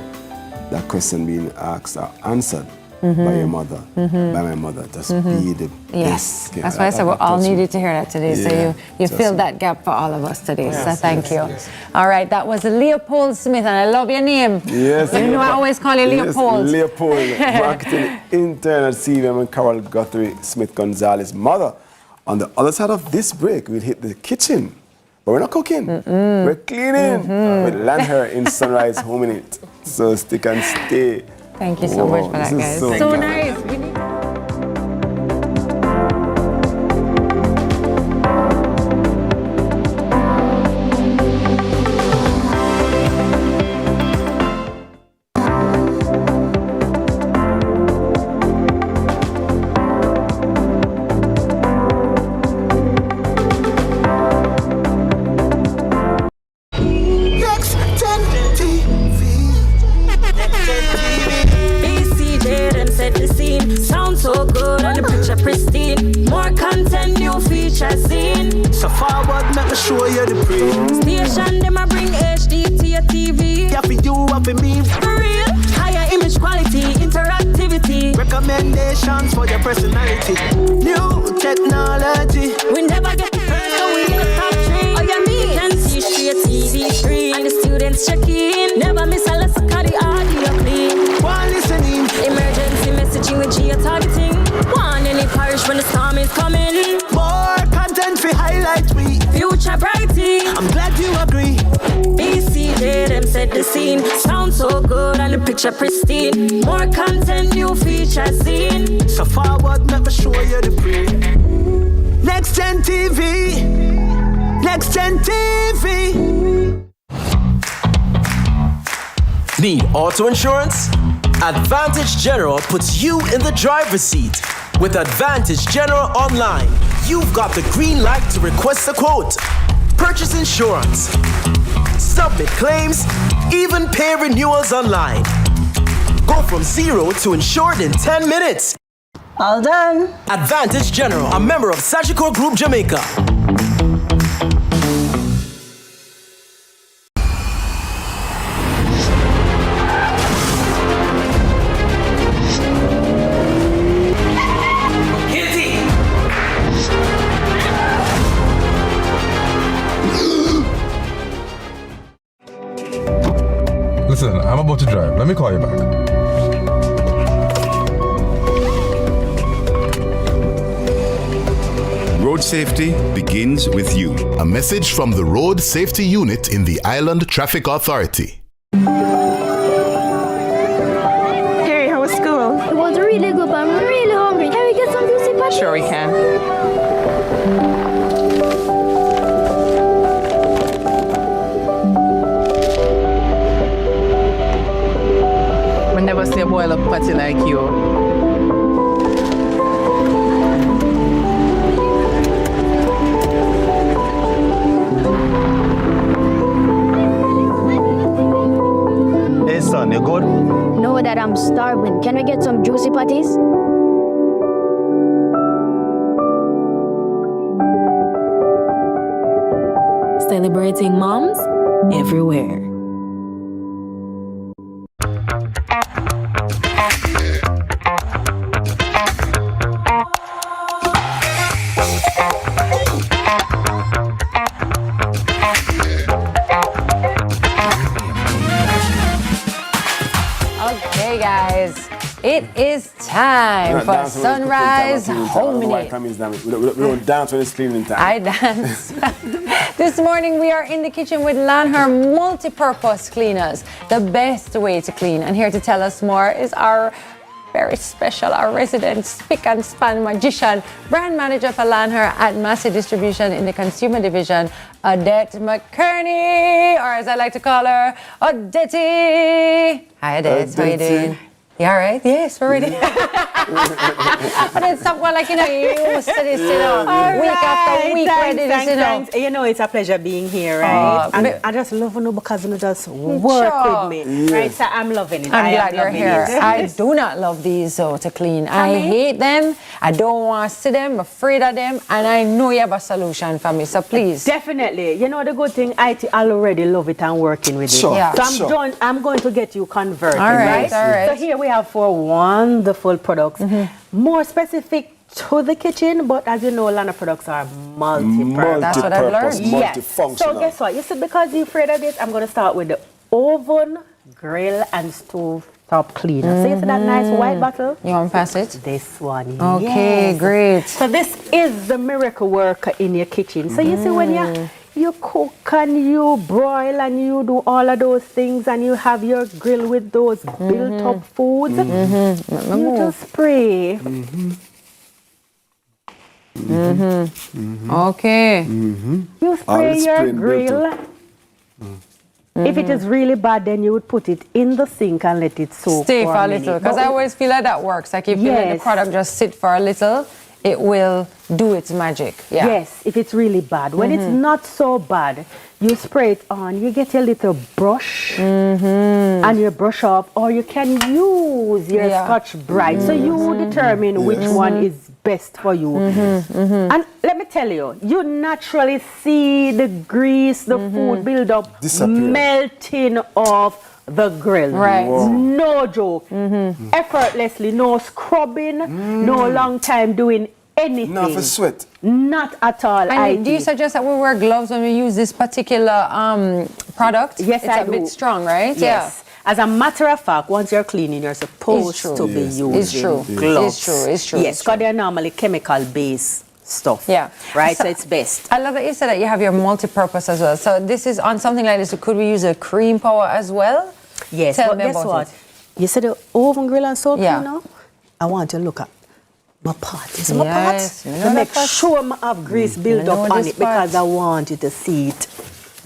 that question being asked or answered by your mother, by my mother. Just be the Yes, best. that's why I said we all needed to hear that today. Yeah, So you just filled that gap for all of us today. Yes, So thank yes, you. yes. All right, that was Leopold Smith, and I love your name. Yes. You know I always call you Leopold. Yes, Leopold, marketing intern at CVM, and Carol Guthrie Smith Gonzalez, mother. On the other side of this break, we'll hit the kitchen. But we're not cooking. We're cleaning. With land her in Sunrise Home in it. So stick and stay. Thank you so much for that, guys. So nice. Next 10 TV. BCJ them set the scene. Sound so good and the picture pristine. More content, new features in. So forward, make me show you the print. Station them a bring HD to your TV. Yeah, for you, and for me. For real, higher image quality, interactivity. Recommendations for your personality. New technology. We never get the first, so we in the top 3. Oh, yeah, me can see straight TV screen. And the students check in. Never miss a lesson, cause the audio clean. One listening. Emergency messaging with geo-targeting. One any parish when the storm is coming. More content for highlight we. Future brighty. I'm glad you agree. BCJ them set the scene. Sound so good and the picture pristine. More content, new features in. So forward, make me show you the print. Next 10 TV. Next 10 TV. Need auto insurance? Advantage General puts you in the driver's seat. With Advantage General Online, you've got the green light to request a quote, purchase insurance, submit claims, even pay renewals online. Go from zero to insured in 10 minutes. All done. Advantage General, a member of Sagicor Group Jamaica. Listen, I'm about to drive. Let me call you back. Road safety begins with you. A message from the Road Safety Unit in the Island Traffic Authority. Harry, how was school? It was really good, but I'm really hungry. Can we get some juicy patties? Sure, we can. I never see a boil up patty like you. you good? Know that I'm starving. Can we get some juicy patties? Celebrating moms everywhere. Okay, guys, it is time for Sunrise Home Minute. We don't dance when it's cleaning time. I dance. This morning we are in the kitchen with Lanher multi-purpose cleaners, the best way to clean. And here to tell us more is our very special, our resident spick and span magician, brand manager for Lanher at Massey Distribution in the consumer division, Odette McKerney, or as I like to call her, Odette. Hi Odette, how you doing? You all right? Yes, we're ready. But it's someone like, you know, you used to this, you know, week after week, ready this, you know. Thanks. You know, it's a pleasure being here, right? And I just love you because you just work with me, right? So I'm loving it. I'm glad you're here. I do not love these to clean. I hate them. I don't want to see them. I'm afraid of them. And I know you have a solution for me, so please. Definitely. You know, the good thing, I already love it and working with it. Sure. Yeah. So I'm going to get you converted, all right? right? All right. So here we have 4 wonderful products, more specific to the kitchen, but as you know, a lot of products are multi-purpose. That's what I've learned. Yes. So guess what? You see, because you're afraid of it, I'm going to start with the oven, grill, and stove top cleaner. So you see that nice white bottle? You want to pass it? This one. Okay, yes. great. So this is the miracle worker in your kitchen. So you see, when you cook and you broil and you do all of those things and you have your grill with those built up foods, you just spray. Okay. You spray your grill. If it is really bad, then you would put it in the sink and let it soak Stay for a minute. little, because I always feel like that works. Like if you let the product just sit for a little, it will do its magic. Yeah. Yes, if it's really bad. When it's not so bad, you spray it on, you get your little brush and you brush off, or you can use your Scotch Brite. So you determine which one is best for you. And let me tell you, you naturally see the grease, the food build up, melting off the grill. Right. Wow. No joke. Effortlessly, no scrubbing, no long time doing anything. Not for sweat. Not at all. And do you suggest that we wear gloves when we use this particular product? Yes, it's I a do. bit strong, right? Yes. As a matter of fact, once you're cleaning, you're supposed to be using gloves. It's true. Yes, because they're normally chemical-based stuff. Yeah. Right, so it's best. I love that you said that you have your multi-purpose as well. So this is on something like this. So could we use a cream power as well? Yes, Tell but me guess about what? it. You said the oven grill and soap cleaner? I want you to look at my pot. Is my pot? To make sure I have grease built up on it because I want you to see it.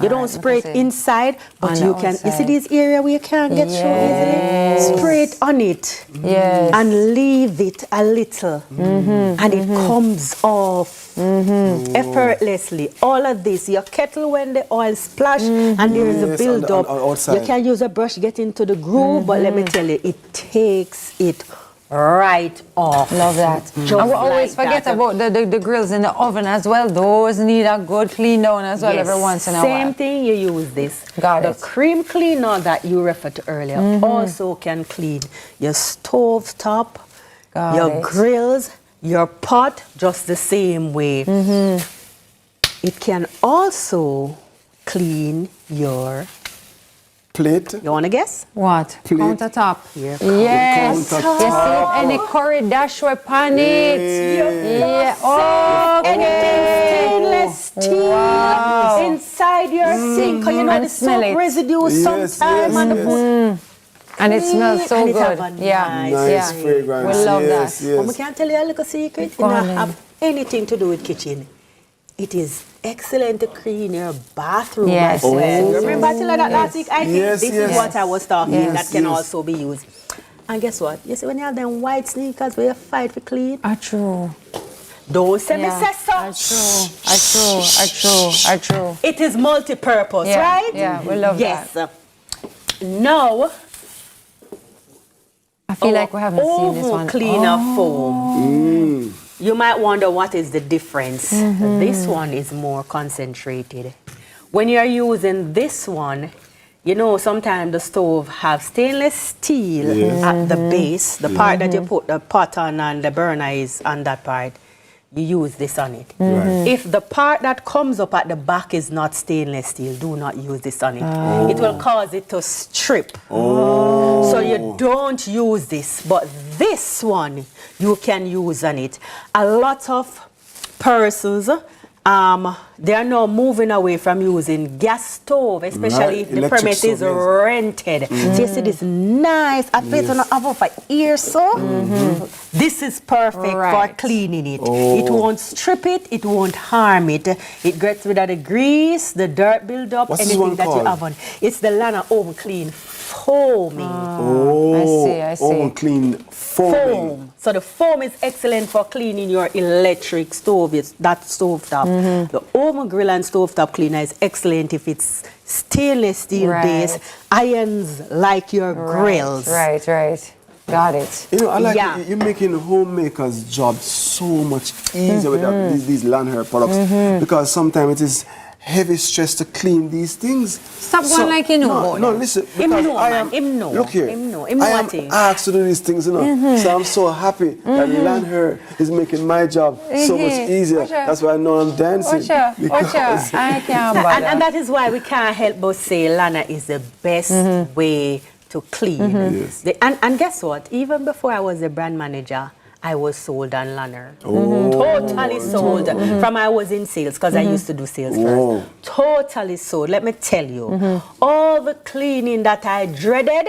You don't spray it inside, but you can. You see this area where you can't get through easily? Spray it on it. Yes. And leave it a little. And it comes off effortlessly. All of this, your kettle when the oil splash and there is a build up. You can use a brush, get into the groove, but let me tell you, it takes it right off. Love that. And we always forget about the grills in the oven as well. Those need a good clean down as well every once in a while. Same thing, you use this. Got it. The cream cleaner that you referred to earlier also can clean your stove top, your grills, your pot, just the same way. It can also clean your plate. You want to guess? What? Plate. Countertop. Yeah. Yes. Countertop. You see any curry dash upon it? Yeah. Oh, anything stainless steel inside your sink. You know the soap residue sometime on the food. And it smells so good. Nice fragrance. We love that. But we can't tell you a little secret. It doesn't have anything to do with kitchen. It is excellent to clean your bathroom as well. Remember I told you that last week? I think this is what I was talking that can also be used. And guess what? You see when you have them white sneakers where you fight for clean? True. Don't say me say so. True. It is multi-purpose, right? Yeah, we love that. Yes. Now, feel like we haven't seen this one. Cleaner foam. You might wonder what is the difference. This one is more concentrated. When you're using this one, you know, sometimes the stove have stainless steel at the base. The part that you put the pot on and the burner is on that part. You use this on it. If the part that comes up at the back is not stainless steel, do not use this on it. It will cause it to strip. So you don't use this, but this one you can use on it. A lot of persons, they are now moving away from using gas stove, especially if the premise is rented. So you see this nice, I've been on the oven for years, so this is perfect for cleaning it. It won't strip it, it won't harm it. It gets rid of the grease, the dirt build up, anything that you have on. It's the Lana Oven Clean Foaming. I see. Oven Clean Foaming. So the foam is excellent for cleaning your electric stove. It's that stovetop. The oven grill and stovetop cleaner is excellent if it's stainless steel base, irons like your grills. Right. Got it. You know, I like you're making homemakers' job so much easier with these Lanher products because sometimes it is heavy stress to clean these things. Stop going like you know. No, listen. Look here. I am asked to do these things, you know. So I'm so happy that Lanher is making my job so much easier. That's why I know I'm dancing. I can't bother. And that is why we can't help but say Lana is the best way to clean. And guess what? Even before I was a brand manager, I was sold on Lanner. Totally sold. From I was in sales, because I used to do sales first. Totally sold. Let me tell you, all the cleaning that I dreaded,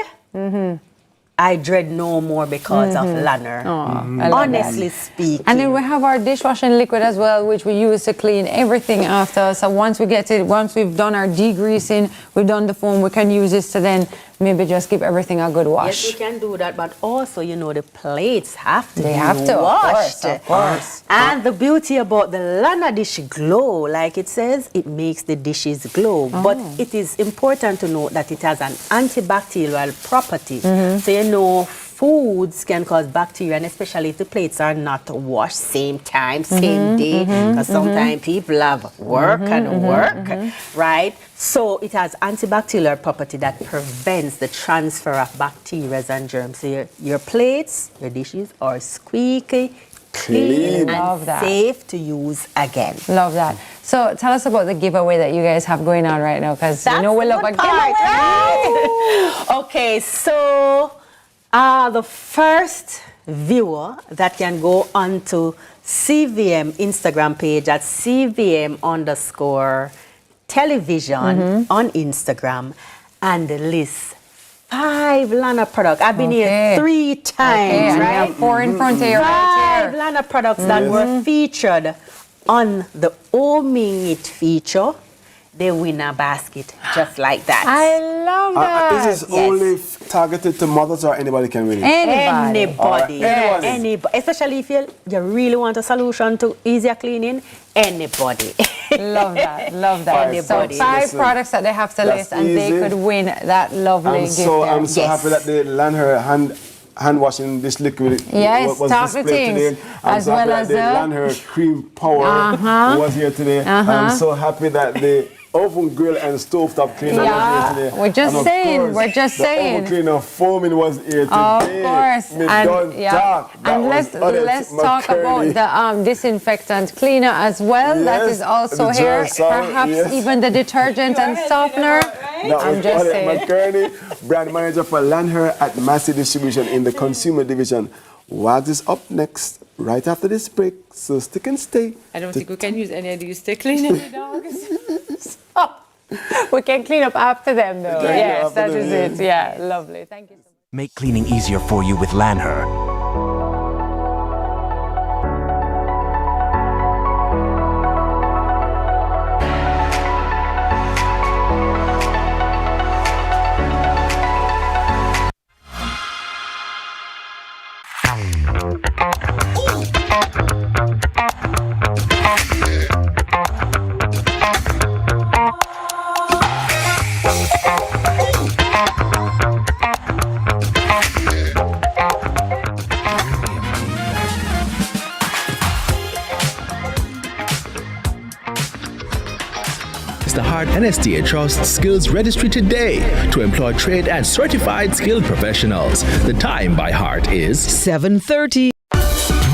I dread no more because of Lanner. Honestly speaking. And then we have our dishwashing liquid as well, which we use to clean everything after. So once we get it, once we've done our degreasing, we've done the foam, we can use this to then maybe just give everything a good wash. Yes, we can do that, but also, you know, the plates have to be washed. Of course. And the beauty about the Lana dish glow, like it says, it makes the dishes glow. But it is important to note that it has an antibacterial property. So you know, foods can cause bacteria, and especially if the plates are not washed same time, same day, because sometimes people have work and work, right? So it has antibacterial property that prevents the transfer of bacteria and germs. So your plates, your dishes are squeaky, clean, and safe to use again. Love that. So tell us about the giveaway that you guys have going on right now, because you know we love a giveaway. Right? Okay, so the first viewer that can go onto CVM Instagram page at CVM_television on Instagram and list 5 Lana products. I've been here 3 times, right? And 4 in front of you right here. 5 Lana products that were featured on the Oming It feature. They win a basket just like that. I love that. Is this only targeted to mothers or anybody can win it? Anybody. Anybody. Especially if you really want a solution to easier cleaning, anybody. Love that. Love that. Anybody. So 5 products that they have to list and they could win that lovely gift. I'm so happy that they land her hand washing this liquid was displayed today. As well as the Lanher Cream Power was here today. I'm so happy that the oven grill and stovetop cleaner was here today. We're just saying. The oven cleaner foaming was here today. Of course. And let's talk about the disinfectant cleaner as well. That is also here. Perhaps even the detergent and softener. I'm just saying. McKerney, brand manager for Lanher at Massey Distribution in the consumer division. Wags is up next, right after this break. So stick and stay. I don't think we can use any of these to clean the dogs. We can clean up after them, though. Yes, that is it. Yeah, lovely. Thank you so much. Make cleaning easier for you with Lanher. Heart and STA Trust Skills Registry today to employ trained and certified skilled professionals. The time by heart is 7:30.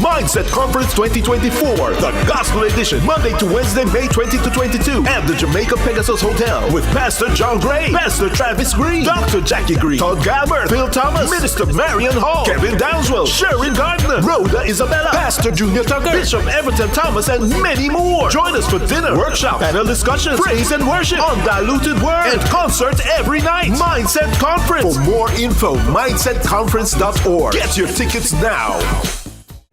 Mindset Conference 2024, the Gospel Edition, Monday to Wednesday, May 20 to 22, at the Jamaica Pegasus Hotel with Pastor John Gray, Pastor Travis Green, Dr. Jackie Green, Todd Galbert, Phil Thomas, Minister Marion Hall, Kevin Downswell, Sharon Gardner, Rhoda Isabella, Pastor Junior Tucker, Bishop Everton Thomas, and many more. Join us for dinner, workshop, panel discussions, praise and worship, undiluted word, and concerts every night. Mindset Conference. For more info, mindsetconference.org. Get your tickets now.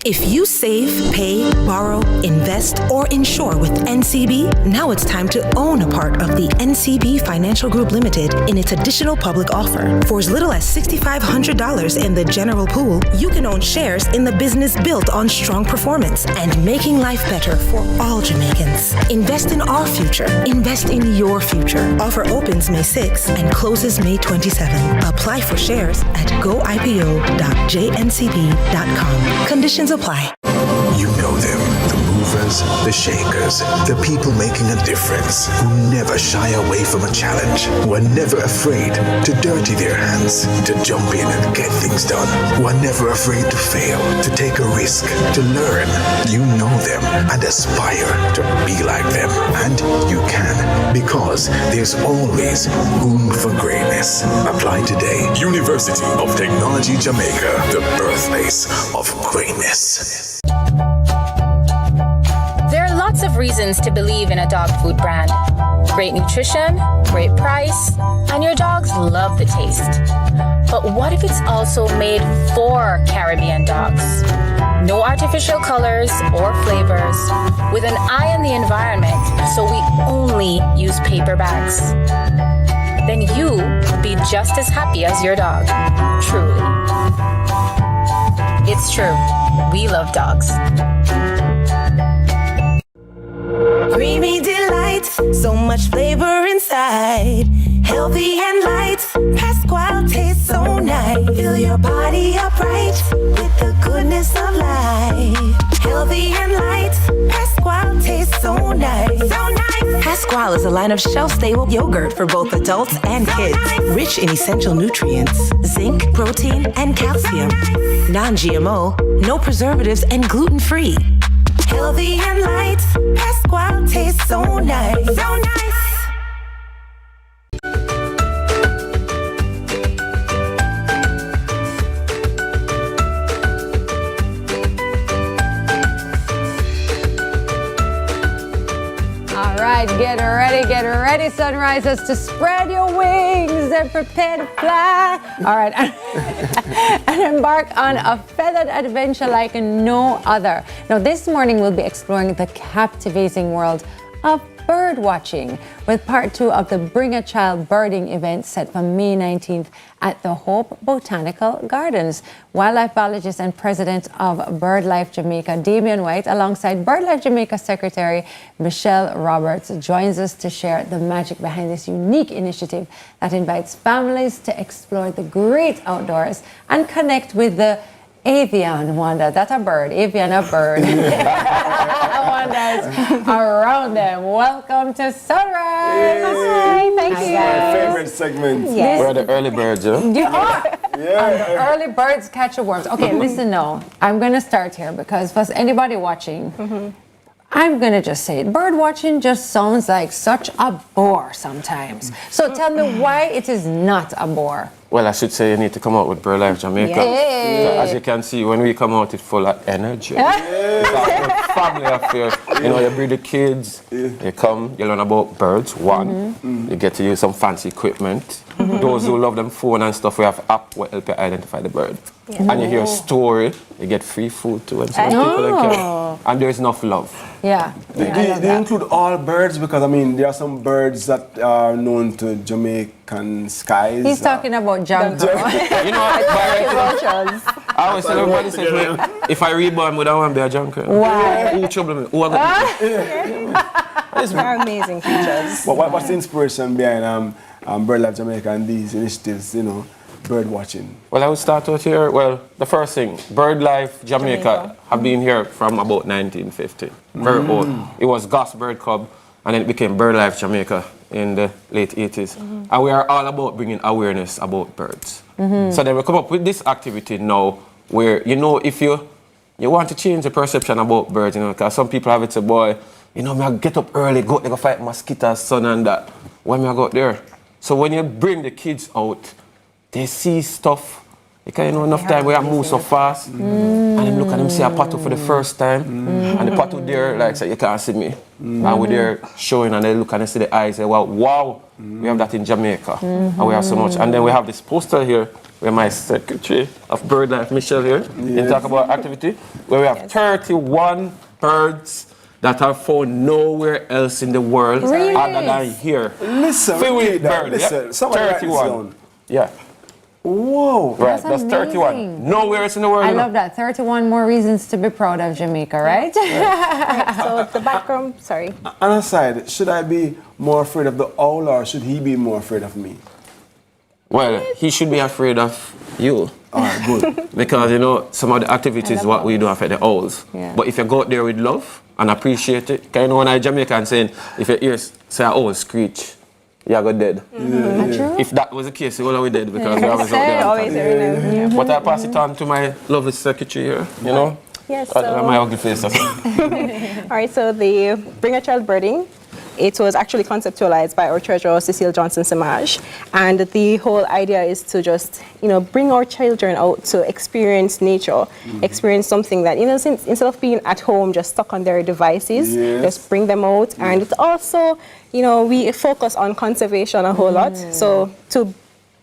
If you save, pay, borrow, invest, or insure with NCB, now it's time to own a part of the NCB Financial Group Limited in its additional public offer. For as little as $6,500 in the general pool, you can own shares in the business built on strong performance and making life better for all Jamaicans. Invest in our future. Invest in your future. Offer opens May 6 and closes May 27. Apply for shares at goipo.jncb.com. Conditions apply. You know them, the movers, the shakers, the people making a difference, who never shy away from a challenge, who are never afraid to dirty their hands, to jump in and get things done, who are never afraid to fail, to take a risk, to learn. You know them and aspire to be like them. And you can, because there's always room for greatness. Apply today. University of Technology Jamaica, the birthplace of greatness. There are lots of reasons to believe in a dog food brand. Great nutrition, great price, and your dogs love the taste. But what if it's also made for Caribbean dogs? No artificial colors or flavors, with an eye on the environment, so we only use paper bags. Then you'll be just as happy as your dog, truly. It's true. We love dogs. Creamy delights, so much flavor inside. Healthy and light, Pascual tastes so nice. Fill your body up right with the goodness of life. Healthy and light, Pascual tastes so nice. So nice. Pascual is a line of shelf-stable yogurt for both adults and kids. Rich in essential nutrients, zinc, protein, and calcium. Non-GMO, no preservatives, and gluten-free. Healthy and light, Pascual tastes so nice. So nice. All right, get ready, Sunrisers, to spread your wings and prepare to fly. All right, and embark on a feathered adventure like no other. Now, this morning we'll be exploring the captivating world of bird watching with part 2 of the Bring a Child birding event set for May 19th at the Hope Botanical Gardens. Wildlife biologist and president of BirdLife Jamaica, Damian White, alongside BirdLife Jamaica Secretary Michelle Roberts, joins us to share the magic behind this unique initiative that invites families to explore the great outdoors and connect with the avian wonder. That's a bird. Avian, a bird. Wonders around them. Welcome to Sunrise. Hi, thank you. My favorite segment. Yes. We're the early birds, you know? You are. The early birds catch the worms. Okay, listen now. I'm going to start here because for anybody watching, I'm going to just say it. Bird watching just sounds like such a bore sometimes. So tell me why it is not a bore. Well, I should say you need to come out with BirdLife Jamaica. Yay. As you can see, when we come out, it's full of energy. It's a family affair. You know, you bring the kids, you come, you learn about birds, one. You get to use some fancy equipment. Those who love them phone and stuff, we have app will help you identify the bird. And you hear a story, you get free food too. And so people don't care. And there is enough love. Yeah. They include all birds because, I mean, there are some birds that are known to Jamaican skies. He's talking about jungle. You know, I always tell everybody, says, if I read born, I want to be a junker. Why? Who trouble me? Who These are amazing creatures. But what's the inspiration behind BirdLife Jamaica and these initiatives, you know, bird watching? Well, I would start out here. Well, the first thing, BirdLife Jamaica have been here from about 1950. Very old. It was Goss Bird Club, and then it became BirdLife Jamaica in the late 80s. And we are all about bringing awareness about birds. So then we come up with this activity now where, you know, if you want to change the perception about birds, you know, because some people have it say, boy, you know, I get up early, go fight mosquitoes, sun and that. When I go out there. So when you bring the kids out, they see stuff. Because you know, enough time we have moved so fast. And then look at them see a potato for the first time. And the potato there, like, say, you can't see me. And we're there showing and they look and they see the eyes. They say, wow, we have that in Jamaica. And we have so much. And then we have this poster here where my secretary of BirdLife, Michelle here, in talk about activity, where we have 31 birds that are found nowhere else in the world other than here. Listen, listen. Somebody write this down. Yeah. Whoa. Right, that's 31. Nowhere else in the world. I love that. 31 more reasons to be proud of Jamaica, right? Right, so the background, sorry. On a side, should I be more afraid of the owl or should he be more afraid of me? Well, he should be afraid of you. Alright, good. Because, you know, some of the activities, what we do affect the owls. Yeah. But if you go out there with love and appreciate it, because you know when I Jamaican saying, if your ears say an owl screech, you go dead. If that was the case, you will be dead because we always out there. But I pass it on to my lovely secretary here, you know? Yes, my ugly face. All right, so the Bring a Child Birding, it was actually conceptualized by our treasurer, Cecile Johnson-Samaj. And the whole idea is to just, you know, bring our children out to experience nature, experience something that, you know, instead of being at home, just stuck on their devices, just bring them out. And it's also, you know, we focus on conservation a whole lot. So to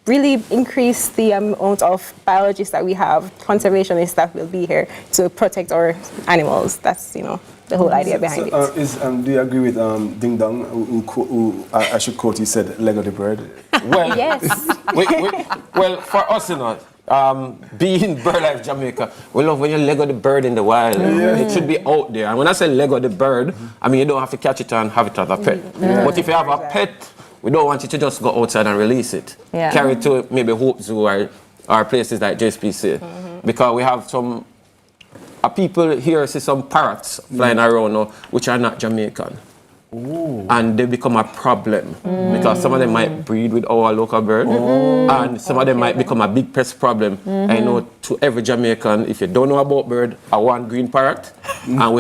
really increase the amount of biologists that we have, conservationists that will be here to protect our animals. That's, you know, the whole idea behind it. Do you agree with Ding Dong, who I should quote, he said, Lego the bird? Well, yes. Well, for us, you know, being BirdLife Jamaica, we love when you Lego the bird in the wild. It should be out there. And when I say Lego the bird, I mean you don't have to catch it and have it as a pet. But if you have a pet, we don't want you to just go outside and release it. Carry it to maybe Hope Zoo or places like JSPC. Because we have some people here see some parrots flying around now, which are not Jamaican. And they become a problem because some of them might breed with our local bird and some of them might become a big pest problem. I know to every Jamaican, if you don't know about bird, I want green parrot and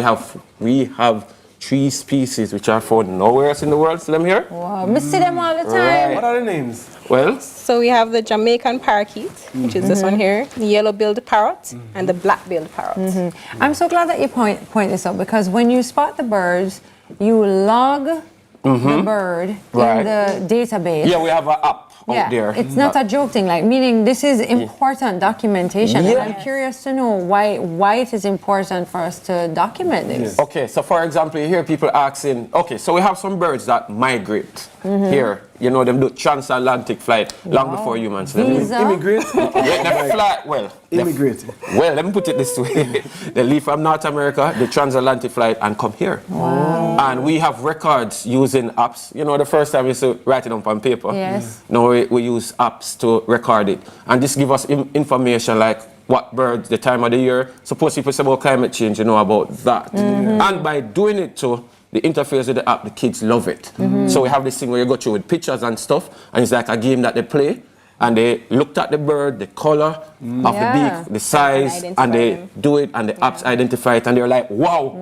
we have 3 species which are found nowhere else in the world. See them here? Wow, we see them all the time. Right. What are the names? Well, so we have the Jamaican parakeet, which is this one here, the yellow-billed parrot, and the black-billed parrot. I'm so glad that you point this out because when you spot the birds, you log the bird in the database. Yeah, we have an app out there. It's not a joke thing, like meaning this is important documentation. And I'm curious to know why it is important for us to document this. Okay, so for example, you hear people asking, okay, so we have some birds that migrate here. You know, them do transatlantic flight long before humans. Immigrate? They fly, well. Immigrate. Well, let me put it this way. They leave from North America, the transatlantic flight, and come here. Wow. And we have records using apps. You know, the first time we used to write it up on paper. Yes. Now we use apps to record it. And this gives us information like what birds, the time of the year. Suppose people say about climate change, you know about that. And by doing it too, the interface with the app, the kids love it. So we have this thing where you go through with pictures and stuff, and it's like a game that they play, and they looked at the bird, the color of the beak, the size, and they do it, and the apps identify it, and they're like, wow.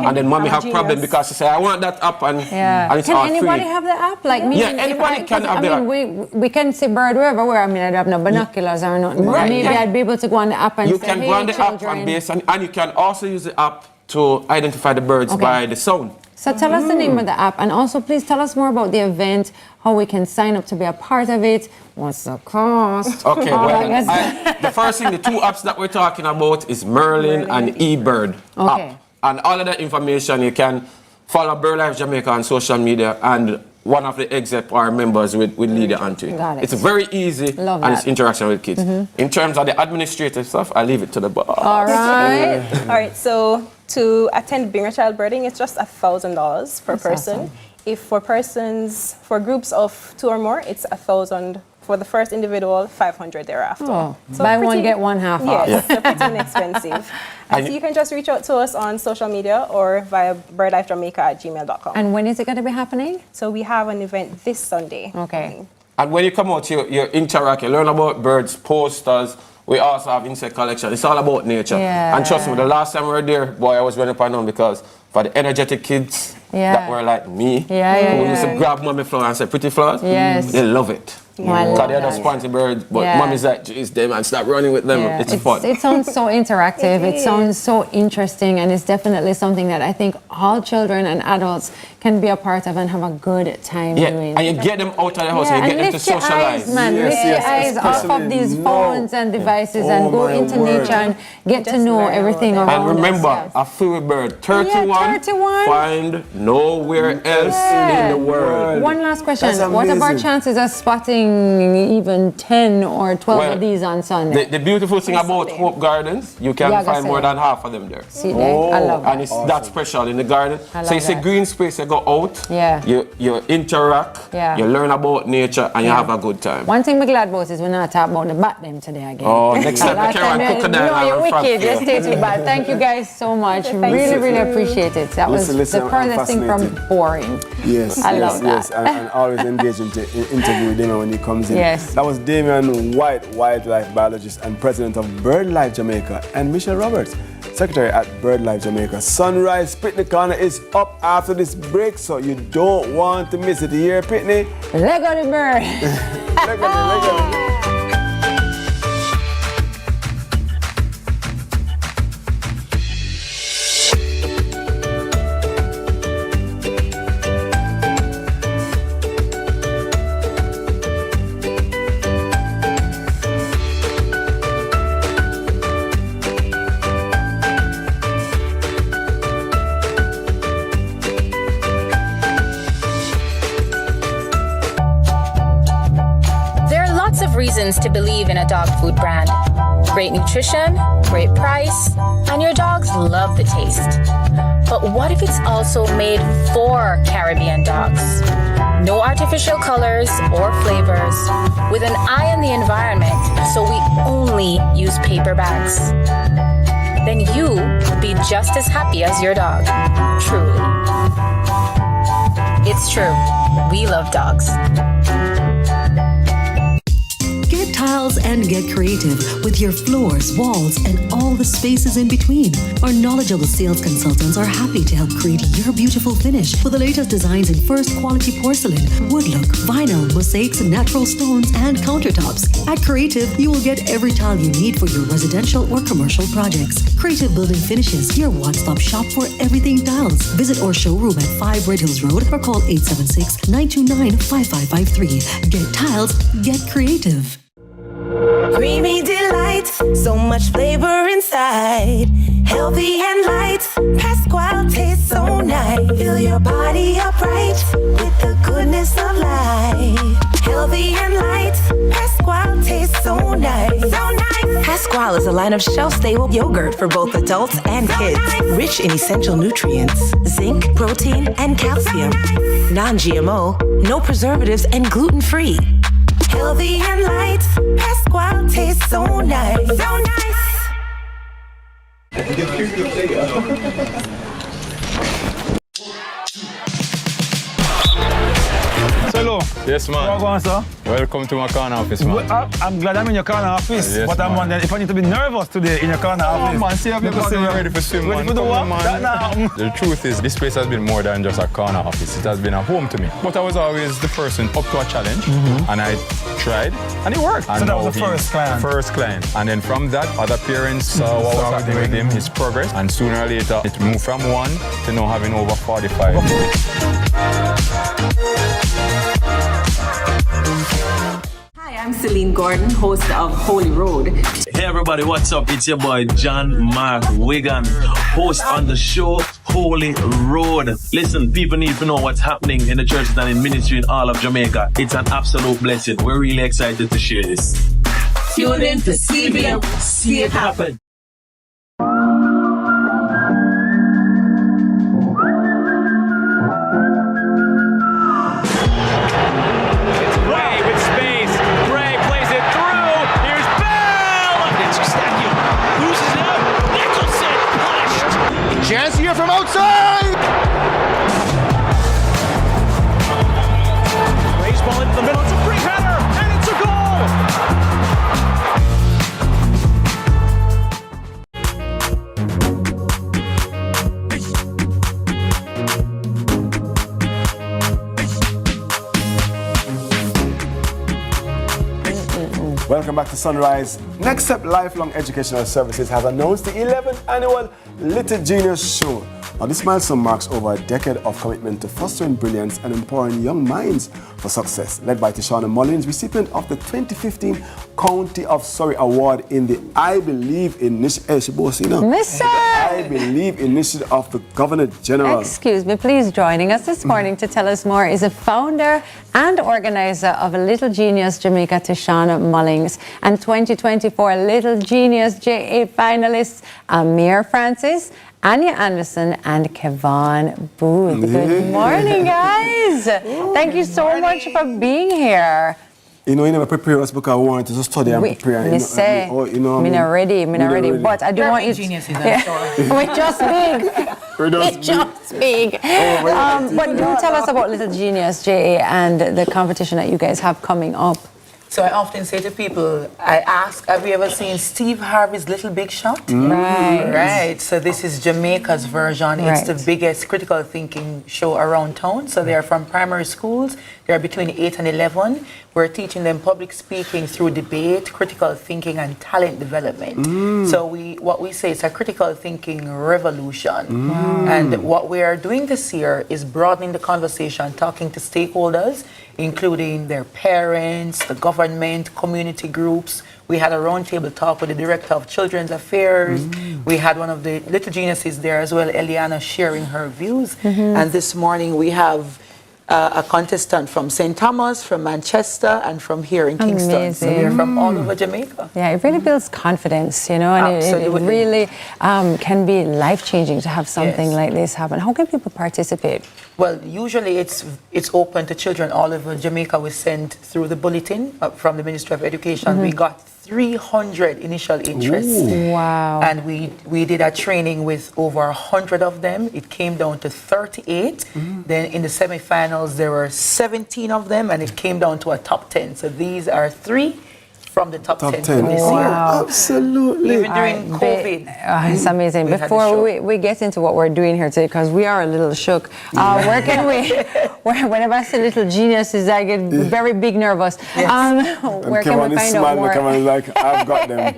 And then mommy have problem because she say, I want that app, and it's can all anybody free. have the app? Like me? Yeah, anybody can have the app. We can see bird wherever we are. I mean, I don't have no binoculars or nothing. But maybe I'd be able to go on the app and you say, can hey, go on the children. app and base, and you can also use the app to identify the birds by the sound. So tell us the name of the app, and also please tell us more about the event, how we can sign up to be a part of it, what's the cost. Okay, well, the first thing, the 2 apps that we're talking about is Merlin and eBird app. And all of that information, you can follow BirdLife Jamaica on social media, and one of the exec or members will lead you onto it. Got it. It's very easy, and it's interaction with kids. In terms of the administrative stuff, I leave it to the boss. All right. All right, so to attend Bring a Child Birding, it's just $1,000 per person. Awesome. If for groups of 2 or more, it's $1,000. For the first individual, $500 thereafter. So buy one, get one half off. Yes, so pretty inexpensive. So you can just reach out to us on social media or via birdlifejamaica@gmail.com. And when is it going to be happening? So we have an event this Sunday. Okay. And when you come out, you interact, you learn about birds, posters. We also have insect collection. It's all about nature. Yeah. And trust me, the last time we were there, boy, I was running up and down because for the energetic kids that were like me, who used to grab mommy flower and say pretty flowers, they love it. Yeah. Because they're just fancy birds, but mommy's like, geez, them and start running with them. Yeah. It's fun. It sounds so interactive. It sounds so interesting, and it's definitely something that I think all children and adults can be a part of and have a good time doing. And you get them out of the house and you get them to socialize. Lift your eyes off of these phones and devices and go into nature and get to know everything around us. And remember, a fairy bird, 31, find nowhere else in the world. One last question. What about chances of spotting even 10 or 12 of these on Sunday? The beautiful thing about Hope Gardens, you can find more than half of them there. See there? I love that. And it's that special in the garden. So it's a green space, you go out, you interact, you learn about nature, and you have a good time. One thing we're glad about is we're not talking about the bat them today again. Oh, next time, I can't crocodile. No, you're wicked. Just stay too bad. Thank you guys so much. Really appreciate it. That was the furthest thing from boring. Yes, I love that. And always engage into interview Damien when he comes in. Yes. That was Damien White, wildlife biologist and president of BirdLife Jamaica, and Michelle Roberts, secretary at BirdLife Jamaica. Sunrise Picnic Corner is up after this break, so you don't want to miss it. Here, Pitney. Let go the bird. Let go. Reasons to believe in a dog food brand. Great nutrition, great price, and your dogs love the taste. But what if it's also made for Caribbean dogs? No artificial colors or flavors, with an eye on the environment, so we only use paper bags. Then you will be just as happy as your dog. Truly. It's true. We love dogs. Get tiles and get creative with your floors, walls, and all the spaces in between. Our knowledgeable sales consultants are happy to help create your beautiful finish with the latest designs in first quality porcelain, wood look, vinyl, mosaics, natural stones, and countertops. At Creative, you will get every tile you need for your residential or commercial projects. Creative Building Finishes, your one-stop shop for everything tiles. Visit our showroom at 5 Red Hills Road or call 876-929-5553. Get tiles, get creative. Creamy delight, so much flavor inside. Healthy and light, Pasquale tastes so nice. Fill your body upright with the goodness of life. Healthy and light, Pasquale tastes so nice. So nice. Pasquale is a line of shelf-stable yogurt for both adults and kids. Rich in essential nutrients, zinc, protein, and calcium. Non-GMO, no preservatives, and gluten-free. Healthy and light, Pasquale tastes so nice. So nice. Hello. Yes, man. How are you going, sir? Welcome to my corner office, man. Well, I'm glad I'm in your corner office, Yes, but I'm man. wondering if I need to be nervous today in your corner office. Oh, man, see, I've never seen you ready for swim, Ready man. for the Come what? on, That now. The truth is, this place has been more than just a corner office. It has been a home to me. But I was always the person up to a challenge, and I tried, and it worked. So And that now was the he- first client? First client. And then from that, other parents saw what was happening with him, his progress, and sooner or later, it moved from 1 to now having over 45. Hi, I'm Celine Gordon, host of Holy Road. Hey everybody, what's up? It's your boy John Mark Wigan, host on the show Holy Road. Listen, people need to know what's happening in the churches and in ministry in all of Jamaica. It's an absolute blessing. We're really excited to share this. Tune in to CVM. See it happen. Gray with space. Gray plays it through. Here's Bell. It's Stacking. Loses it up. Nicholson. Welcome back to Sunrise. Next up, Lifelong Educational Services has announced the 11th annual Little Genius Show. Now, this milestone marks over a decade of commitment to fostering brilliance and empowering young minds for success. Led by Tishana Mullins, recipient of the 2015 County of Surrey Award in the I Believe initiative. I Believe initiative of the Governor General. Excuse me, please joining us this morning to tell us more is a founder and organizer of Little Genius Jamaica, Tishana Mullins, and 2024 Little Genius JA finalists Amir Francis, Anya Anderson and Kevon Booth. Good morning, guys. Thank you so much for being here. You know, you never prepare us because I wanted to just study and prepare. Me say, I'm not ready, but I do want you to... Geniuses, I'm sure. We're just big. We're just big. But do tell us about Little Genius JA and the competition that you guys have coming up. So I often say to people, I ask, have you ever seen Steve Harvey's Little Big Shot? Right. Right. So this is Jamaica's version. Right. It's the biggest critical thinking show around town. So they're from primary schools. They're between 8 and 11. We're teaching them public speaking through debate, critical thinking, and talent development. So what we say is a critical thinking revolution. And what we are doing this year is broadening the conversation, talking to stakeholders, including their parents, the government, community groups. We had a roundtable talk with the Director of Children's Affairs. We had one of the Little Geniuses there as well, Eliana, sharing her views. And this morning we have a contestant from St. Thomas, from Manchester, and from here in Kingston. Amazing. So they're from all over Jamaica. Yeah, it really builds confidence, you know, and it really can be life-changing to have something like this happen. How can people participate? Well, usually it's open to children all over Jamaica. We sent through the bulletin from the Ministry of Education. We got 300 initial interests. Wow. And we did a training with over 100 of them. It came down to 38. Then in the semifinals, there were 17 of them, and it came down to a top 10. So these are 3 from the top 10 this year. Wow. Absolutely. Even during COVID. It's amazing. Before we get into what we're doing here today, because we are a little shook, where can we, whenever I say Little Geniuses, I get very big nervous. Where can we find out more? Like, I've got them.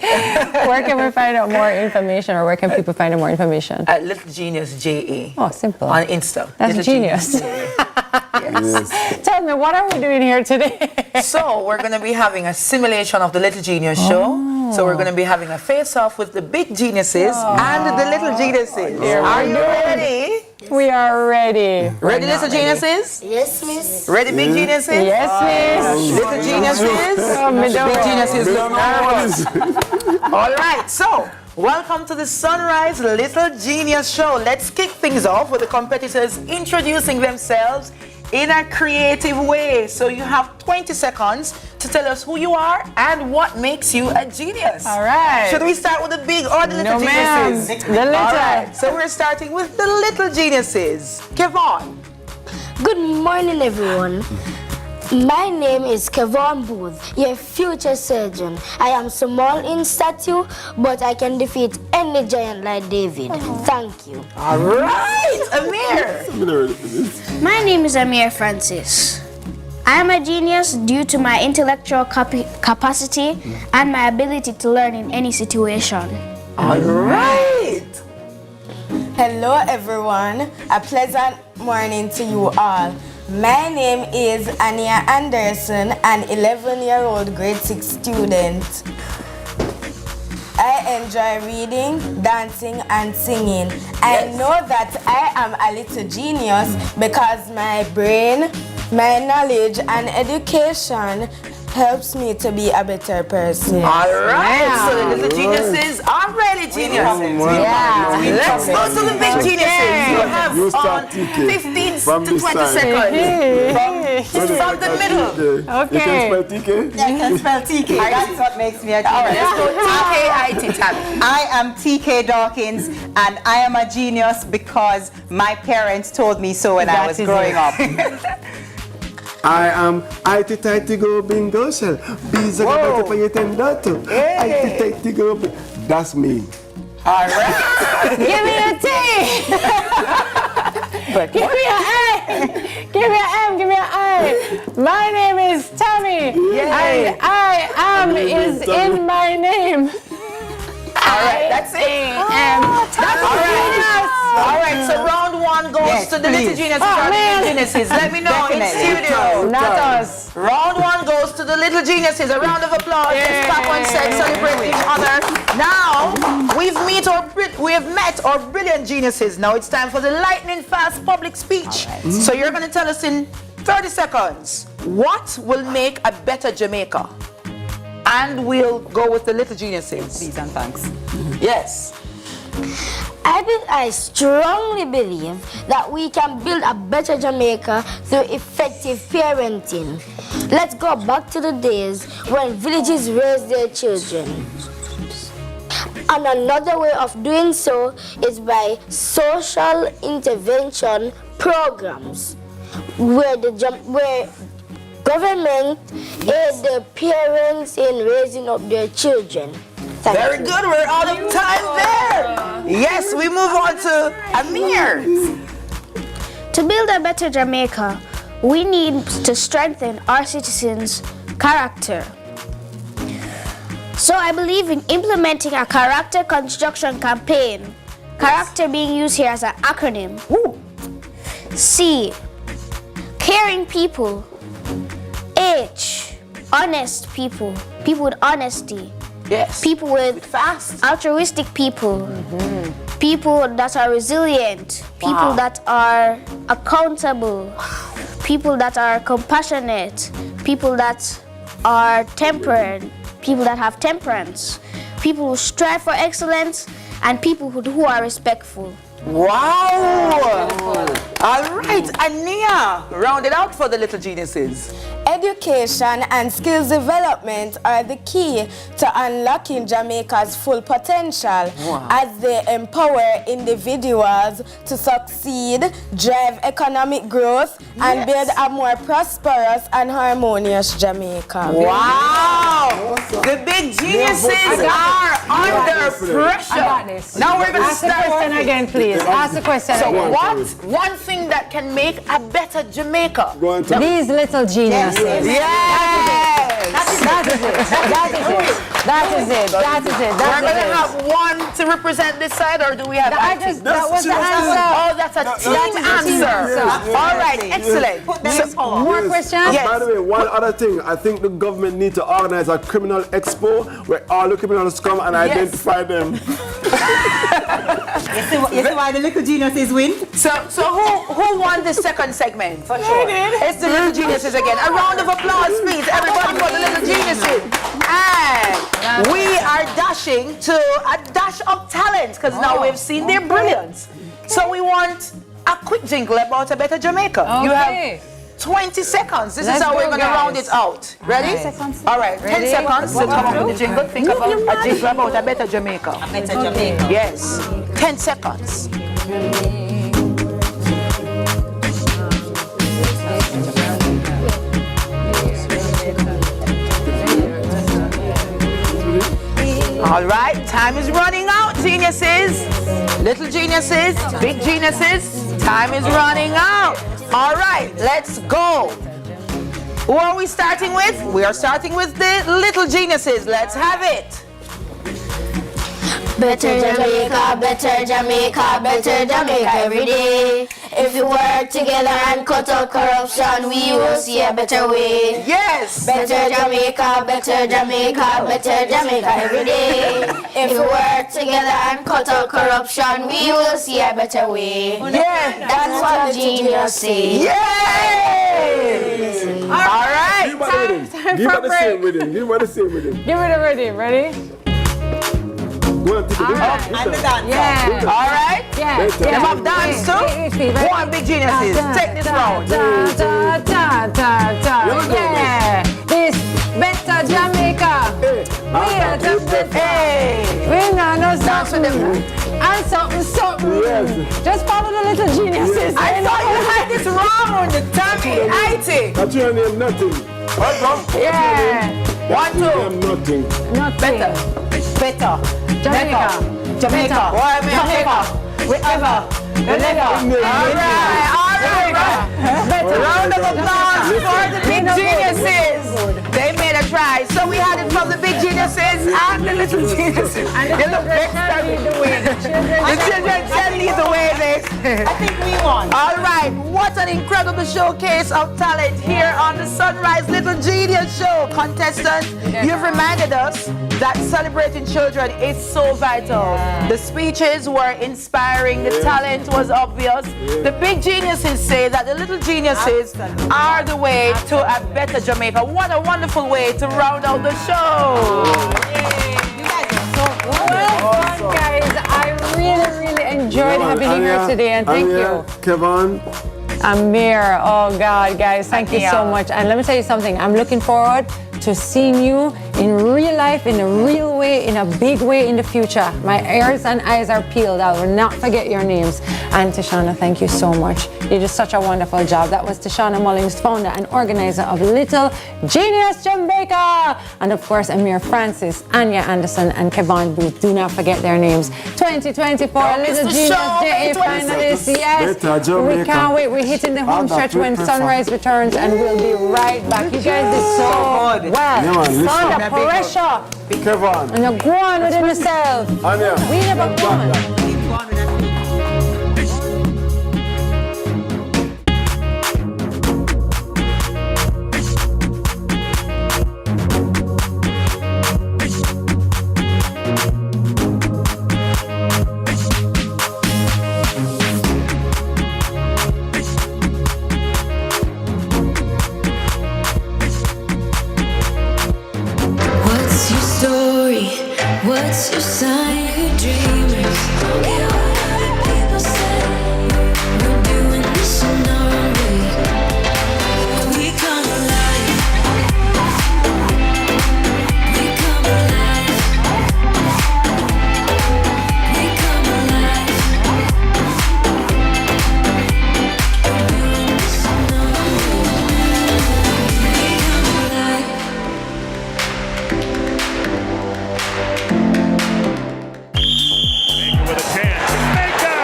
Where can we find out more information, or where can people find out more information? At Little Genius JA. Oh, simple. On Insta. That's Little genius. Yes. Tell me, what are we doing here today? So we're going to be having a simulation of the Little Genius show. So we're going to be having a face-off with the big geniuses and the little geniuses. Are you ready? We are ready. Ready, little geniuses? Yes, miss. Ready, big geniuses? Yes, miss. Little geniuses? Big geniuses. All right, so welcome to the Sunrise Little Genius Show. Let's kick things off with the competitors introducing themselves in a creative way. So you have 20 seconds to tell us who you are and what makes you a genius. All right. Should we start with the big or the little geniuses? The little. All right. So we're starting with the little geniuses. Kevon. Good morning, everyone. My name is Kevon Booth, your future surgeon. I am small in stature, but I can defeat any giant like David. Thank you. All right, Amir. My name is Amir Francis. I am a genius due to my intellectual capacity and my ability to learn in any situation. All right. Hello, everyone. A pleasant morning to you all. My name is Anya Anderson, an 11-year-old grade 6 student. I enjoy reading, dancing, and singing. I know that I am a little genius because my brain, my knowledge, and education helps me to be a better person. All right, so the little geniuses are really geniuses. Let's go to the big geniuses. You have 15 to 20 seconds from the middle. Okay. You can spell TK? I can spell TK. That's what makes me a genius. All right, let's go TK-IT, Tami. I am TK Dawkins, and I am a genius because my parents told me so when I was growing up. I am IT go bingo shell. Bees are going to pay $10. IT go. That's me. All right. Give me a T. Give me an A. Give me an M. Give me My name is Tami. And I am is in my name. All right, that's it. All right, so round one goes to the little geniuses or the little geniuses. Let me know in studio. Not us. Round one goes to the little geniuses. A round of applause. Let's clap on set, celebrate each other. Now, we've met our brilliant geniuses. Now it's time for the lightning fast public speech. So you're going to tell us in 30 seconds, what will make a better Jamaica? And we'll go with the little geniuses. Please and thanks. Yes. I strongly believe that we can build a better Jamaica through effective parenting. Let's go back to the days when villages raised their children. And another way of doing so is by social intervention programs, where government aid the parents in raising up their children. Very good, we're out of time there. Yes, we move on to Amir. To build a better Jamaica, we need to strengthen our citizens' character. So I believe in implementing a character construction campaign. Character being used here as an acronym. C, caring people. H, honest people. People with honesty. Yes. People with altruistic people. People that are resilient. People that are accountable. People that are compassionate. People that are temperate. People that have temperance. People who strive for excellence. And people who are respectful. Wow! All right, Ania, round it out for the little geniuses. Education and skills development are the key to unlocking Jamaica's full potential as they empower individuals to succeed, drive economic growth, and build a more prosperous and harmonious Jamaica. Wow! The big geniuses are under pressure. Now we're going to Ask the question again, please. Ask the question so again. what's one thing that can make a better Jamaica? These little geniuses. Yes. That is it. We're going to have one to represent this side, or do we have that was the answer. Oh, that's a team answer. All right, excellent. More questions? By the way, one other thing. I think the government needs to organize a criminal expo where all the criminals come and identify them. You see why the little geniuses win? So who won the second segment? For sure. It's the little geniuses again. A round of applause, please, everybody, for the little geniuses. And we are dashing to a dash of talent, because now we've seen their brilliance. So we want a quick jingle about a better Jamaica. Okay. You have 20 seconds. This is how we're going to round it out. Ready? All right, 10 seconds to come up with the jingle. Think about a jingle about a better Jamaica. A better Jamaica. Yes. 10 seconds. All right, time is running out, geniuses. Little geniuses, big geniuses, time is running out. All right, let's go. Who are we starting with? We are starting with the little geniuses. Let's have it. Better Jamaica, better Jamaica, better Jamaica every day. If we work together and cut out corruption, we will see a better way. Yes! Better Jamaica, better Jamaica, better Jamaica every day. If we work together and cut out corruption, we will see a better way. Yeah! That's what the genius say. Yay! All right! Give her the same rhythm. Give her the same rhythm. Give it a ready. Ready? Go on, take it. And the dance. Yeah. All right? Yeah. Them have dance too? Go on, big geniuses. Take this round. Yeah. This better Jamaica. We are the Hey! We know something. And something. Yes. Just follow the little geniuses. I thought you had this round, Tami. That's your name, nothing. Yeah. 1, 2. Nothing. Better. Jamaica. Jamaica. Wherever. Wherever. All right. Round of applause for the big geniuses. They made a try. So we had it from the big geniuses and the little geniuses. They look next time we do it. The children can lead the way, this. I think we won. All right. What an incredible showcase of talent here on the Sunrise Little Genius Show. Contestant, you've reminded us that celebrating children is so vital. The speeches were inspiring. The talent was obvious. The big geniuses say that the little geniuses are the way to a better Jamaica. What a wonderful way to round out the show. You guys are so good. Well done, guys. I really enjoyed having you here today, and thank you. Kevon. Amir, oh God, guys, thank you so much. And let me tell you something, I'm looking forward to seeing you in real life, in a real way, in a big way in the future. My ears and eyes are peeled. I will not forget your names. And Tashana, thank you so much. You did such a wonderful job. That was Tashana Mullings, founder and organizer of Little Genius Jamaica. And of course, Amir Francis, Anya Anderson, and Kevon Booth. Do not forget their names. 2024 Little Genius JA finalists. Yes, we can't wait. We're hitting the home stretch when Sunrise returns, and we'll be right back. You guys did so good. Well, under pressure. Kevon. And you're going within yourself. Anya. We never gone. What's your sign? You're dreamers. Don't care what other people say. We're doing this in our way. We come alive. We come alive. We come alive. We're doing this in our way. We come alive. With a chance. Jamaica!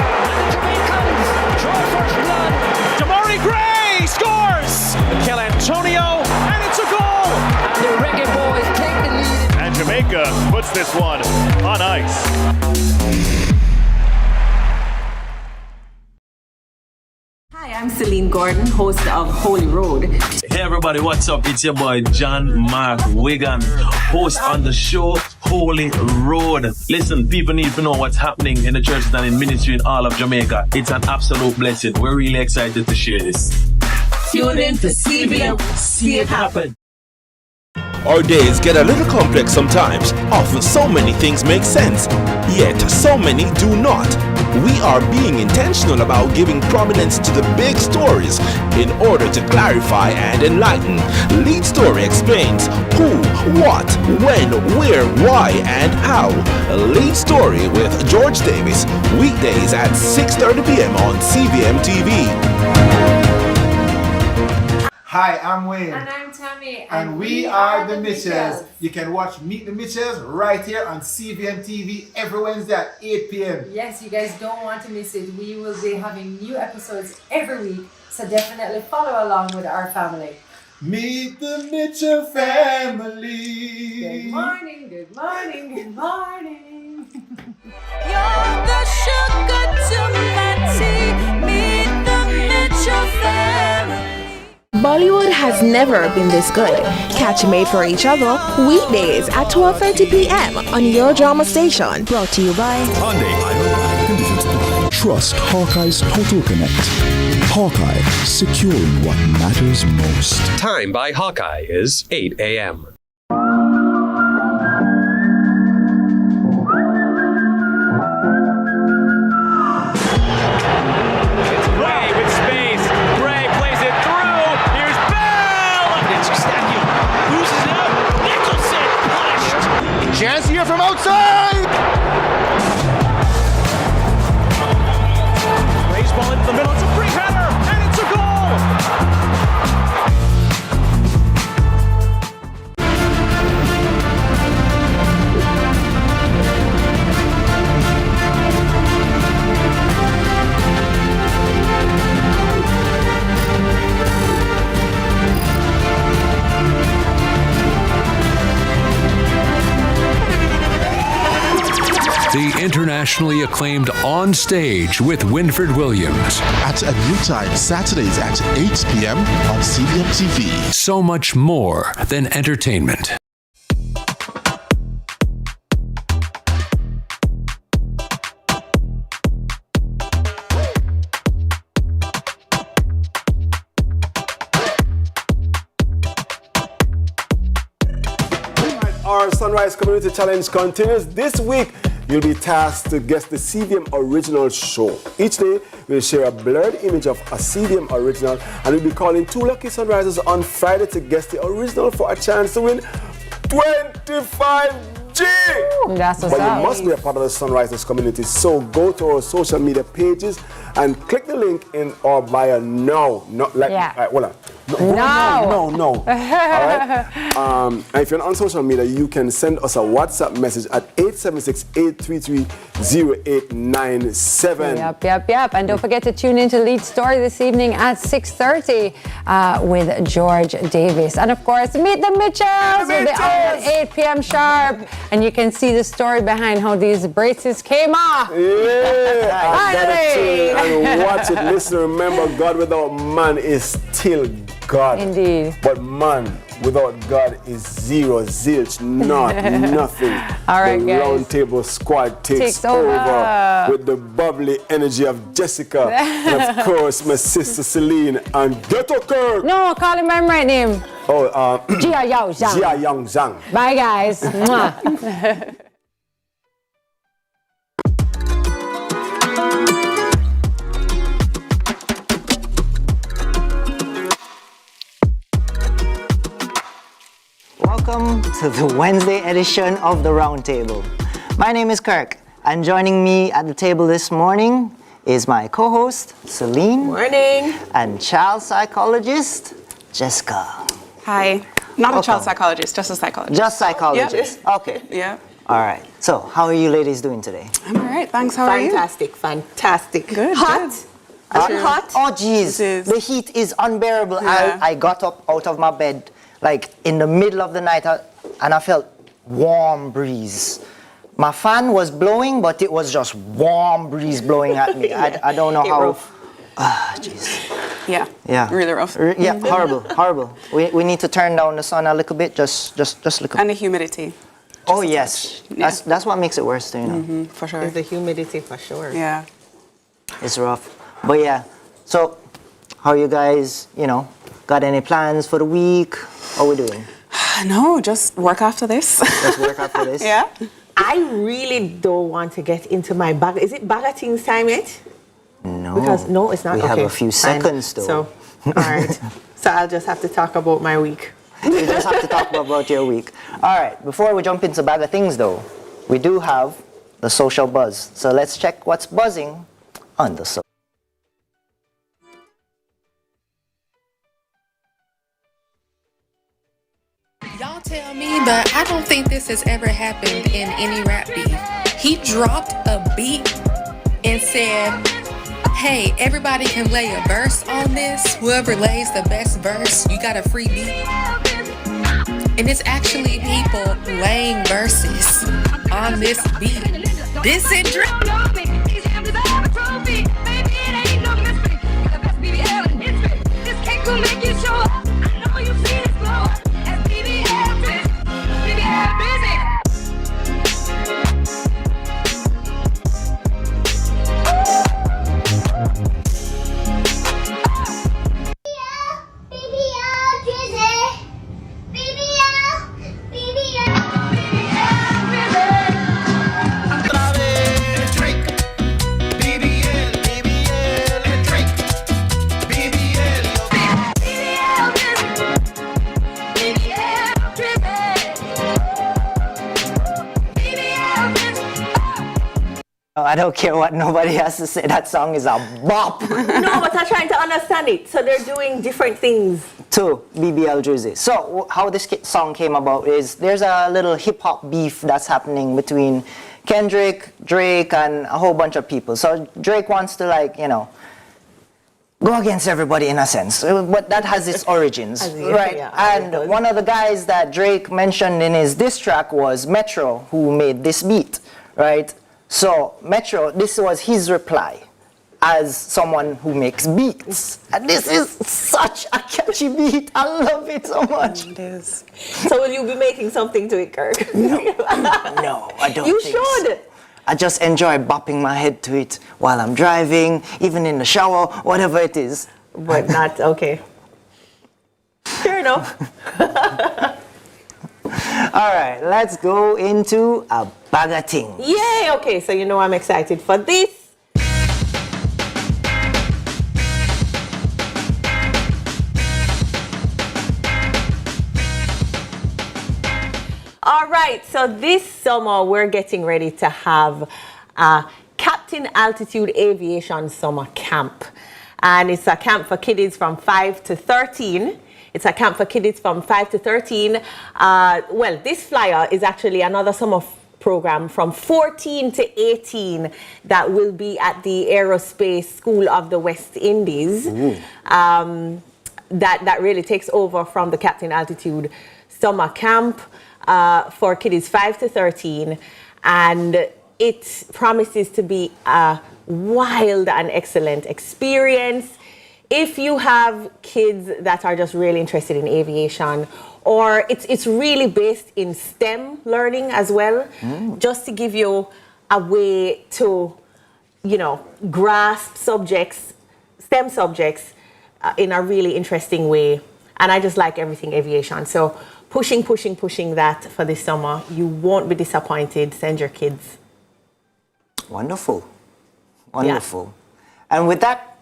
Jamaicans draw first blood. Damari Gray scores! Mikel Antonio, and it's a goal! And the Reggae Boys take the lead. And Jamaica puts this one on ice. Hi, I'm Celine Gordon, host of Holy Road. Hey everybody, what's up? It's your boy John Mark Wigan, host on the show Holy Road. Listen, people need to know what's happening in the churches and in ministry in all of Jamaica. It's an absolute blessing. We're really excited to share this. Tune in to CVM. See it happen. Our days get a little complex sometimes. Often so many things make sense, yet so many do not. We are being intentional about giving prominence to the big stories in order to clarify and enlighten. Lead Story explains who, what, when, where, why, and how. Lead Story with George Davis, weekdays at 6:30 p.m. on CVMTV. Hi, I'm Wayne. And I'm Tami. And we are the Mitchells. You can watch Meet the Mitchells right here on CVM TV every Wednesday at 8 p.m. Yes, you guys don't want to miss it. We will be having new episodes every week, so definitely follow along with our family. Meet the Mitchell family. Good morning, good morning, good morning. You're the sugar to my tea. Meet the Mitchell family. Bollywood has never been this good. Catch Made for Each Other weekdays at 12:30 p.m. on your drama station. Brought to you by Hyundai. Conditions apply. Trust Hawkeye's Total Connect. Hawkeye, securing what matters most. Time by Hawkeye is 8 a.m. Chance here from outside! Raise ball into the middle. It's a free header, and it's a goal! the internationally acclaimed On Stage with Winfred Williams. At a new time, Saturdays at 8 p.m. on CVMTV. So much more than entertainment. Our Sunrise Community Challenge continues. This week, you'll be tasked to guess the CVM original show. Each day, we'll share a blurred image of a CVM original, and we'll be calling 2 lucky Sunrisers on Friday to guess the original for a chance to win 25G! That's what's But up. you must be a part of the Sunrisers community, so go to our social media pages and click the link in our bio now. Not like, hold on. No. All right. And if you're on social media, you can send us a WhatsApp message at 876-833-0897. Yep. And don't forget to tune in to Lead Story this evening at 6:30 with George Davis. And of course, Meet the Mitchells will be on at 8 p.m. sharp. And you can see the story behind how these braces came off. Yeah, and watch it. Listen, remember, God without man is still God. Indeed. But man without God is zero, zilch, not nothing. All right, the guys. Round Table Squad takes over with the bubbly energy of Jessica and of course my sister Celine and Ghetto Kirk. No, call him by my right name. Oh, Jia Yao Zhang. Jia Yang Zhang. Bye, guys. Mwah. Welcome to the Wednesday edition of the Roundtable. My name is Kirk, and joining me at the table this morning is my co-host, Celine. Morning. And child psychologist, Jessica. Hi. Not a child psychologist, just a psychologist. Just psychologist. Yep. Okay. Yeah. All right. So, how are you ladies doing today? I'm all right, thanks. How are you? Fantastic. Good. Hot? Hot? Oh, geez. The heat is unbearable. Yeah. I got up out of my bed, like, in the middle of the night, and I felt warm breeze. My fan was blowing, but it was just warm breeze blowing at me. I don't know how. Jeez. Yeah. Yeah. Really rough. Yeah, horrible. We need to turn down the sun a little bit, just a little bit. And the humidity. Oh, yes. Yeah. That's what makes it worse, you know. For sure. The humidity, for sure. Yeah. It's rough. But yeah, so how you guys, got any plans for the week? How are we doing? No, just work after this. Just work after this? Yeah. I really don't want to get into my bag. Is it bag of things time yet? No. Because no, it's not. We okay, have a few fine. seconds though. So, all right. So I'll just have to talk about my week. You just have to talk about your week. All right, before we jump into bag of things though, we do have the social buzz. So let's check what's buzzing on the social. Y'all tell me, but I don't think this has ever happened in any rap beef. He dropped a beat and said, hey, everybody can lay a verse on this. Whoever lays the best verse, you got a free beat. And it's actually people laying verses on this beat. This is I don't care what nobody has to say. That song is a bop. No, but I'm trying to understand it. So they're doing different things. To BBL Jersey. So how this song came about is there's a little hip hop beef that's happening between Kendrick, Drake, and a whole bunch of people. So Drake wants to go against everybody in a sense, but that has its origins, right? Yeah, and one of the guys that Drake mentioned in his diss track was Metro, who made this beat, right? So, Metro, this was his reply as someone who makes beats. And this is such a catchy beat. I love it so much. It is. So will you be making something to it, Kirk? No, I don't You think should. so. I just enjoy bopping my head to it while I'm driving, even in the shower, whatever it is. But not, okay. Fair enough. All right, let's go into a bag of things. Yay, okay, so you know I'm excited for this. All right, so this summer we're getting ready to have a Captain Altitude Aviation Summer Camp. And it's a camp for kiddies from 5 to 13. It's a camp for kiddies from 5 to 13. Well, this flyer is actually another summer program from 14 to 18 that will be at the Aerospace School of the West Indies. That really takes over from the Captain Altitude Summer Camp for kiddies 5 to 13. And it promises to be a wild and excellent experience. If you have kids that are just really interested in aviation, or it's really based in STEM learning as well, just to give you a way to, you know, grasp subjects, STEM subjects in a really interesting way. And I just like everything aviation. So pushing that for this summer. You won't be disappointed. Send your kids. Wonderful. Wonderful. Yeah. And with that,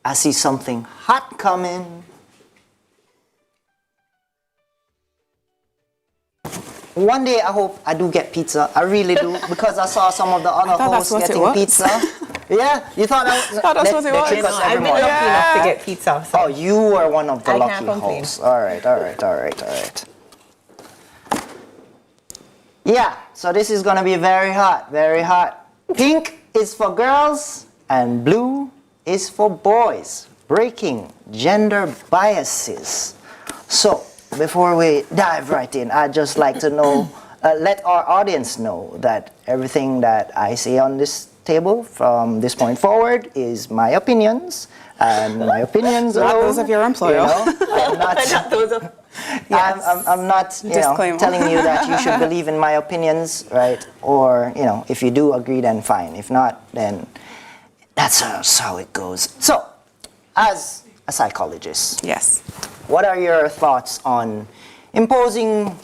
I see something hot coming. One day I hope I do get pizza. I really do, because I saw some of the other hosts getting pizza. Yeah, you thought that's what it was. I've been lucky enough to get pizza. So oh, you were one of the lucky hosts. All right. Yeah, so this is gonna be very hot, very hot. Pink is for girls and blue is for boys. Breaking gender biases. So, before we dive right in, I'd just like to know, let our audience know that everything that I say on this table from this point forward is my opinions, and my opinions not alone. Those of your employer. You know, I'm not those of. Yes. I'm not, you know, telling you that you should believe in my opinions, right? Or, you know, if you do agree, then fine. If not, then that's how it goes. So, as a psychologist, yes, what are your thoughts on imposing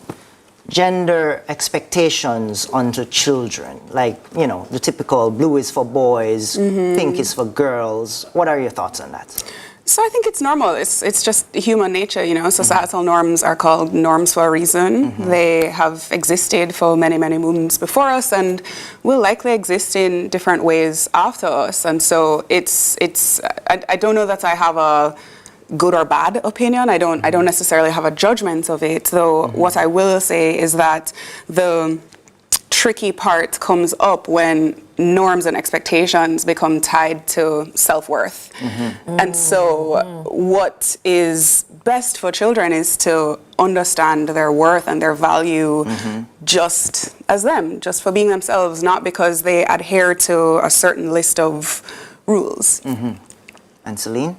gender expectations onto children? Like, you know, the typical blue is for boys, pink is for girls. What are your thoughts on that? So I think it's normal. It's just human nature, you know. Societal norms are called norms for a reason. They have existed for many, many moons before us, and will likely exist in different ways after us. And so I don't know that I have a good or bad opinion. I don't necessarily have a judgment of it. Though what I will say is that the tricky part comes up when norms and expectations become tied to self-worth. And so what is best for children is to understand their worth and their value just as them, just for being themselves, not because they adhere to a certain list of rules. And Celine?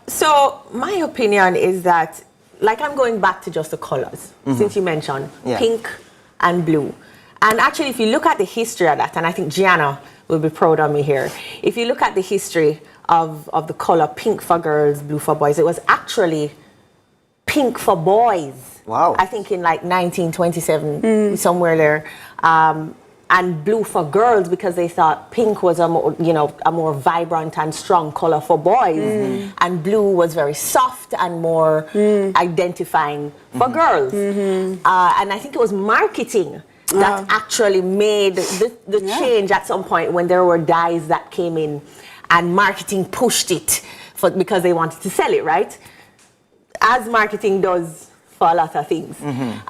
So my opinion is that, like, I'm going back to just the colors, since you mentioned pink and blue. And actually, if you look at the history of that, and I think Gianna will be proud of me here, if you look at the history of the color pink for girls, blue for boys, it was actually pink for boys. Wow. I think in like 1927, somewhere there. And blue for girls, because they thought pink was a more vibrant and strong color for boys, and blue was very soft and more identifying for girls. And I think it was marketing that actually made the change at some point, when there were dyes that came in, and marketing pushed it because they wanted to sell it, right? As marketing does for a lot of things.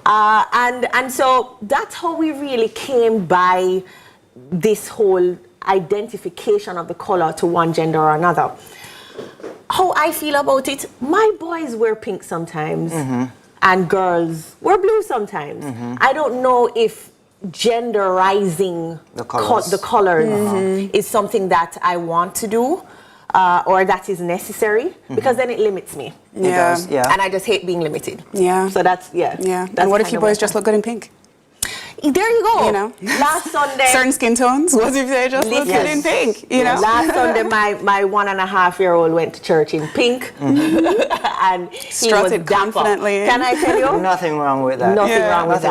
And so that's how we really came by this whole identification of the color to one gender or another. How I feel about it, my boys wear pink sometimes, and girls wear blue sometimes. I don't know if genderizing the colors, is something that I want to do. Or that is necessary, because then it limits me. Yeah. It does, yeah. And I just hate being limited. Yeah. So that's, Yeah. That's And what if you boys just look good in pink? There you go. You know? Last Sunday. Certain skin tones. What if they just look good in pink? You know? Last Sunday, my 1.5-year-old went to church in pink. And he strutted was dapper. confidently. Can I tell you? Nothing wrong with that. Nothing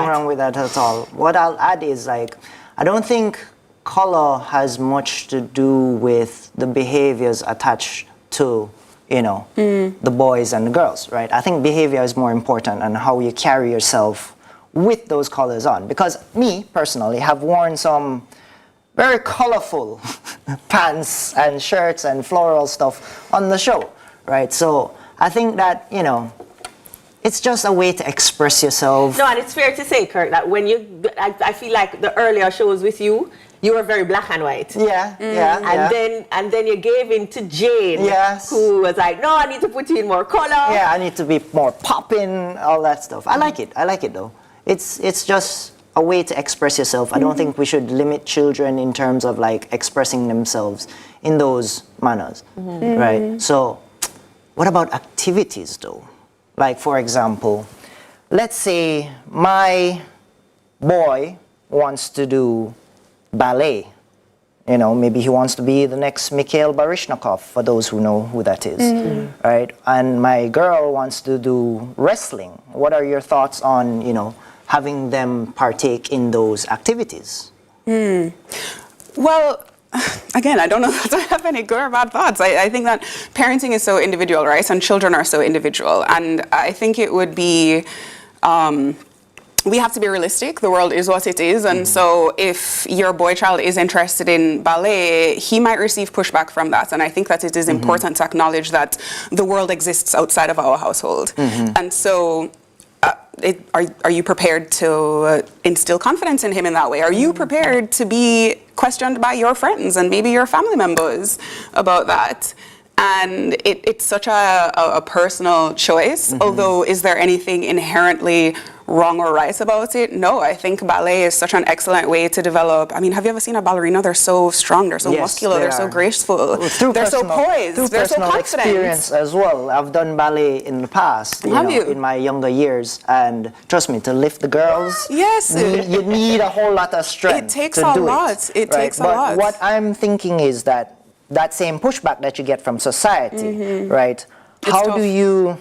wrong with that at all. What I'll add is, like, I don't think color has much to do with the behaviors attached to, you know, the boys and the girls, right? I think behavior is more important and how you carry yourself with those colors on. Because me, personally, have worn some very colorful pants and shirts and floral stuff on the show, right? So I think that, you know, it's just a way to express yourself. No, and it's fair to say, Kurt, that when I feel like the earlier shows with you, you were very black and white. Yeah, And then you gave in to Jane, who was like, no, I need to put you in more color. Yeah, I need to be more popping, all that stuff. I like it though. It's just a way to express yourself. I don't think we should limit children in terms of like expressing themselves in those manners, right? So, what about activities though? Like, for example, let's say my boy wants to do ballet. You know, maybe he wants to be the next Mikhail Baryshnikov, for those who know who that is, right? And my girl wants to do wrestling. What are your thoughts on, you know, having them partake in those activities? Well, again, I don't know if I have any good or bad thoughts. I think that parenting is so individual, right? And children are so individual. And I think it would be... we have to be realistic. The world is what it is. And so if your boy child is interested in ballet, he might receive pushback from that. And I think that it is important to acknowledge that the world exists outside of our household. And so are you prepared to instill confidence in him in that way? Are you prepared to be questioned by your friends and maybe your family members about that? And it's such a personal choice. Although, is there anything inherently wrong or right about it? No, I think ballet is such an excellent way to develop. I mean, have you ever seen a ballerina? They're so strong, they're so muscular, they're so graceful, they're so poised, they're so confident. Experience as well. I've done ballet in the past, in my younger years, and trust me, to lift the girls, you need a whole lot of strength. It takes a lot. It takes a lot. But what I'm thinking is that same pushback that you get from society, right? How do you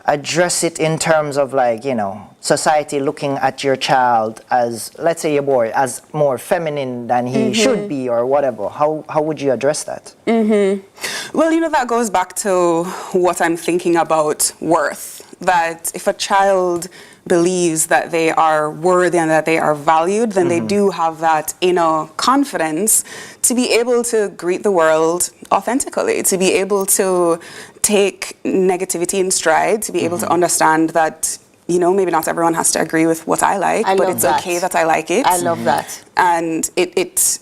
address it in terms of, like, you know, society looking at your child as, let's say your boy, as more feminine than he should be or whatever? How would you address that? Well, you know, that goes back to what I'm thinking about worth. That if a child believes that they are worthy and that they are valued, then they do have that inner confidence to be able to greet the world authentically, to be able to take negativity in stride, to be able to understand that, you know, maybe not everyone has to agree with what I like, but it's okay that I like it. I love that. And it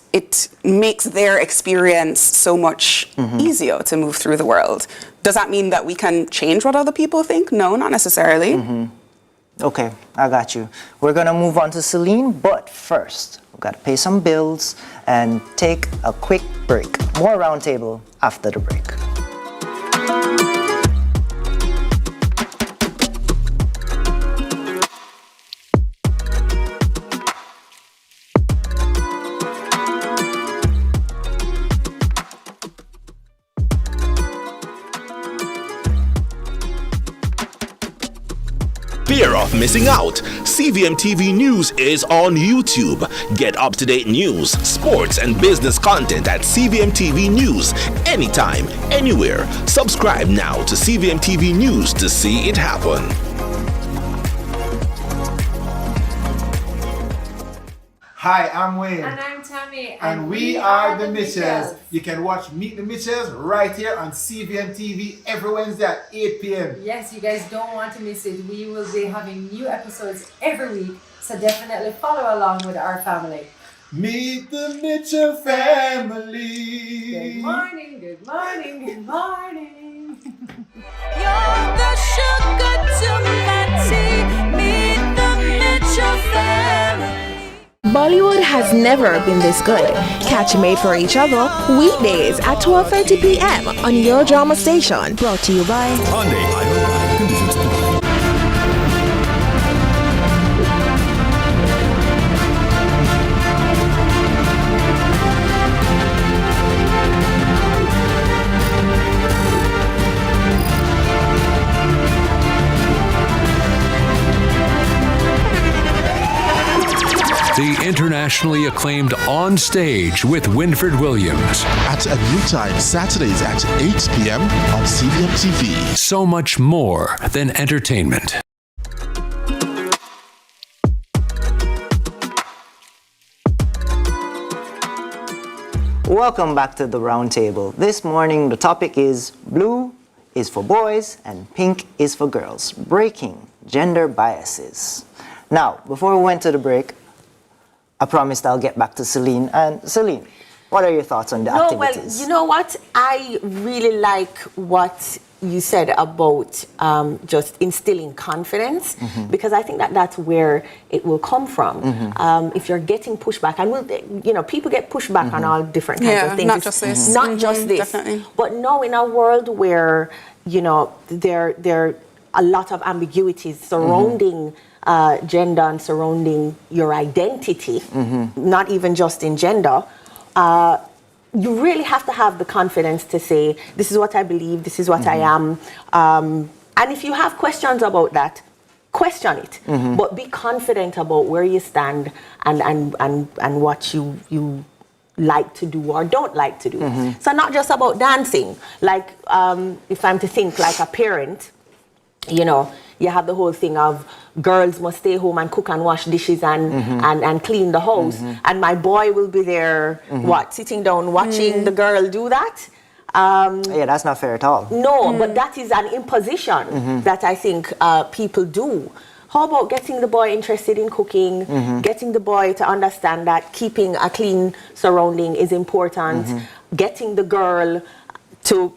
makes their experience so much easier to move through the world. Does that mean that we can change what other people think? No, not necessarily. Okay, I got you. We're gonna move on to Celine, but first, we've got to pay some bills and take a quick break. More Roundtable after the break. Fear of missing out? CVMTV News is on YouTube. Get up-to-date news, sports, and business content at CVMTV News anytime, anywhere. Subscribe now to CVMTV News to see it happen. Hi, I'm Wayne. And I'm Tami. And we are the Mitchells. You can watch Meet the Mitchells right here on CVMTV every Wednesday at 8 p.m. Yes, you guys don't want to miss it. We will be having new episodes every week, so definitely follow along with our family. Meet the Mitchell family. Good morning, good morning, good morning. You're the sugar to my tea. Meet the Mitchell family. Bollywood has never been this good. Catch Made for Each Other weekdays at 12:30 p.m. on your drama station. Brought to you by Hyundai, Hyundai. Conditions apply. The internationally acclaimed On Stage with Winfred Williams. At a new time, Saturdays at 8 p.m. on CVMTV. So much more than entertainment. Welcome back to the round table. This morning the topic is blue is for boys and pink is for girls. Breaking gender biases. Now, before we went to the break, I promised I'll get back to Celine. And Celine, what are your thoughts on the activities? Well, you know what? I really like what you said about just instilling confidence, because I think that that's where it will come from. If you're getting pushback, and people get pushback on all different kinds of things. Not just this. Not just this. Definitely. But no, in a world where, there are a lot of ambiguities surrounding gender and surrounding your identity, not even just in gender, you really have to have the confidence to say, this is what I believe, this is what I am. And if you have questions about that, question it. But be confident about where you stand and what you like to do or don't like to do. So not just about dancing. Like, if I'm to think like a parent, you have the whole thing of girls must stay home and cook and wash dishes and clean the house. And my boy will be there, sitting down watching the girl do that. Yeah, that's not fair at all. No, but that is an imposition that I think people do. How about getting the boy interested in cooking, getting the boy to understand that keeping a clean surrounding is important, getting the girl to,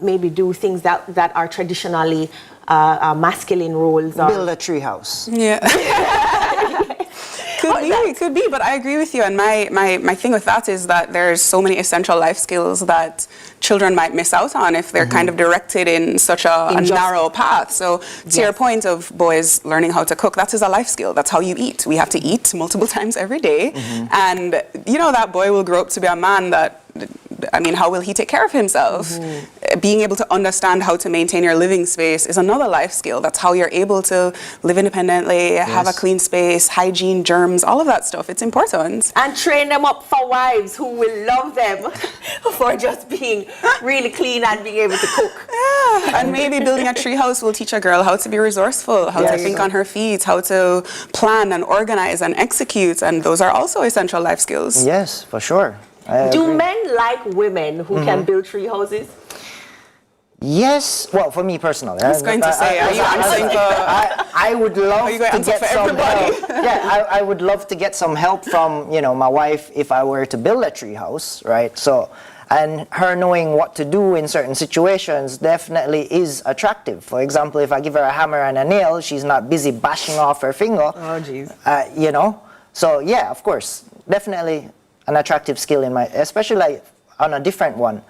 maybe do things that are traditionally masculine roles. Build a tree house. Yeah. Could be, but I agree with you. And my thing with that is that there's so many essential life skills that children might miss out on if they're kind of directed in such a narrow path. So to your point of boys learning how to cook, that is a life skill. That's how you eat. We have to eat multiple times every day. And, that boy will grow up to be a man that, how will he take care of himself? Being able to understand how to maintain your living space is another life skill. That's how you're able to live independently, have a clean space, hygiene, germs, all of that stuff. It's important. And train them up for wives who will love them for just being really clean and being able to cook. Yeah, and maybe building a treehouse will teach a girl how to be reasonable, how to think on her feet, how to plan and organize and execute. And those are also essential life skills. Yes, for sure. Do men like women who can build tree houses? Yes. Well, for me personally. I was going to say, are you answering for... I would love to get some help. Yeah, I would love to get some help from, my wife if I were to build a tree house, right? So, and her knowing what to do in certain situations definitely is attractive. For example, if I give her a hammer and a nail, she's not busy bashing off her finger. Oh, jeez. So, yeah, of course, definitely an attractive skill especially like on a different one,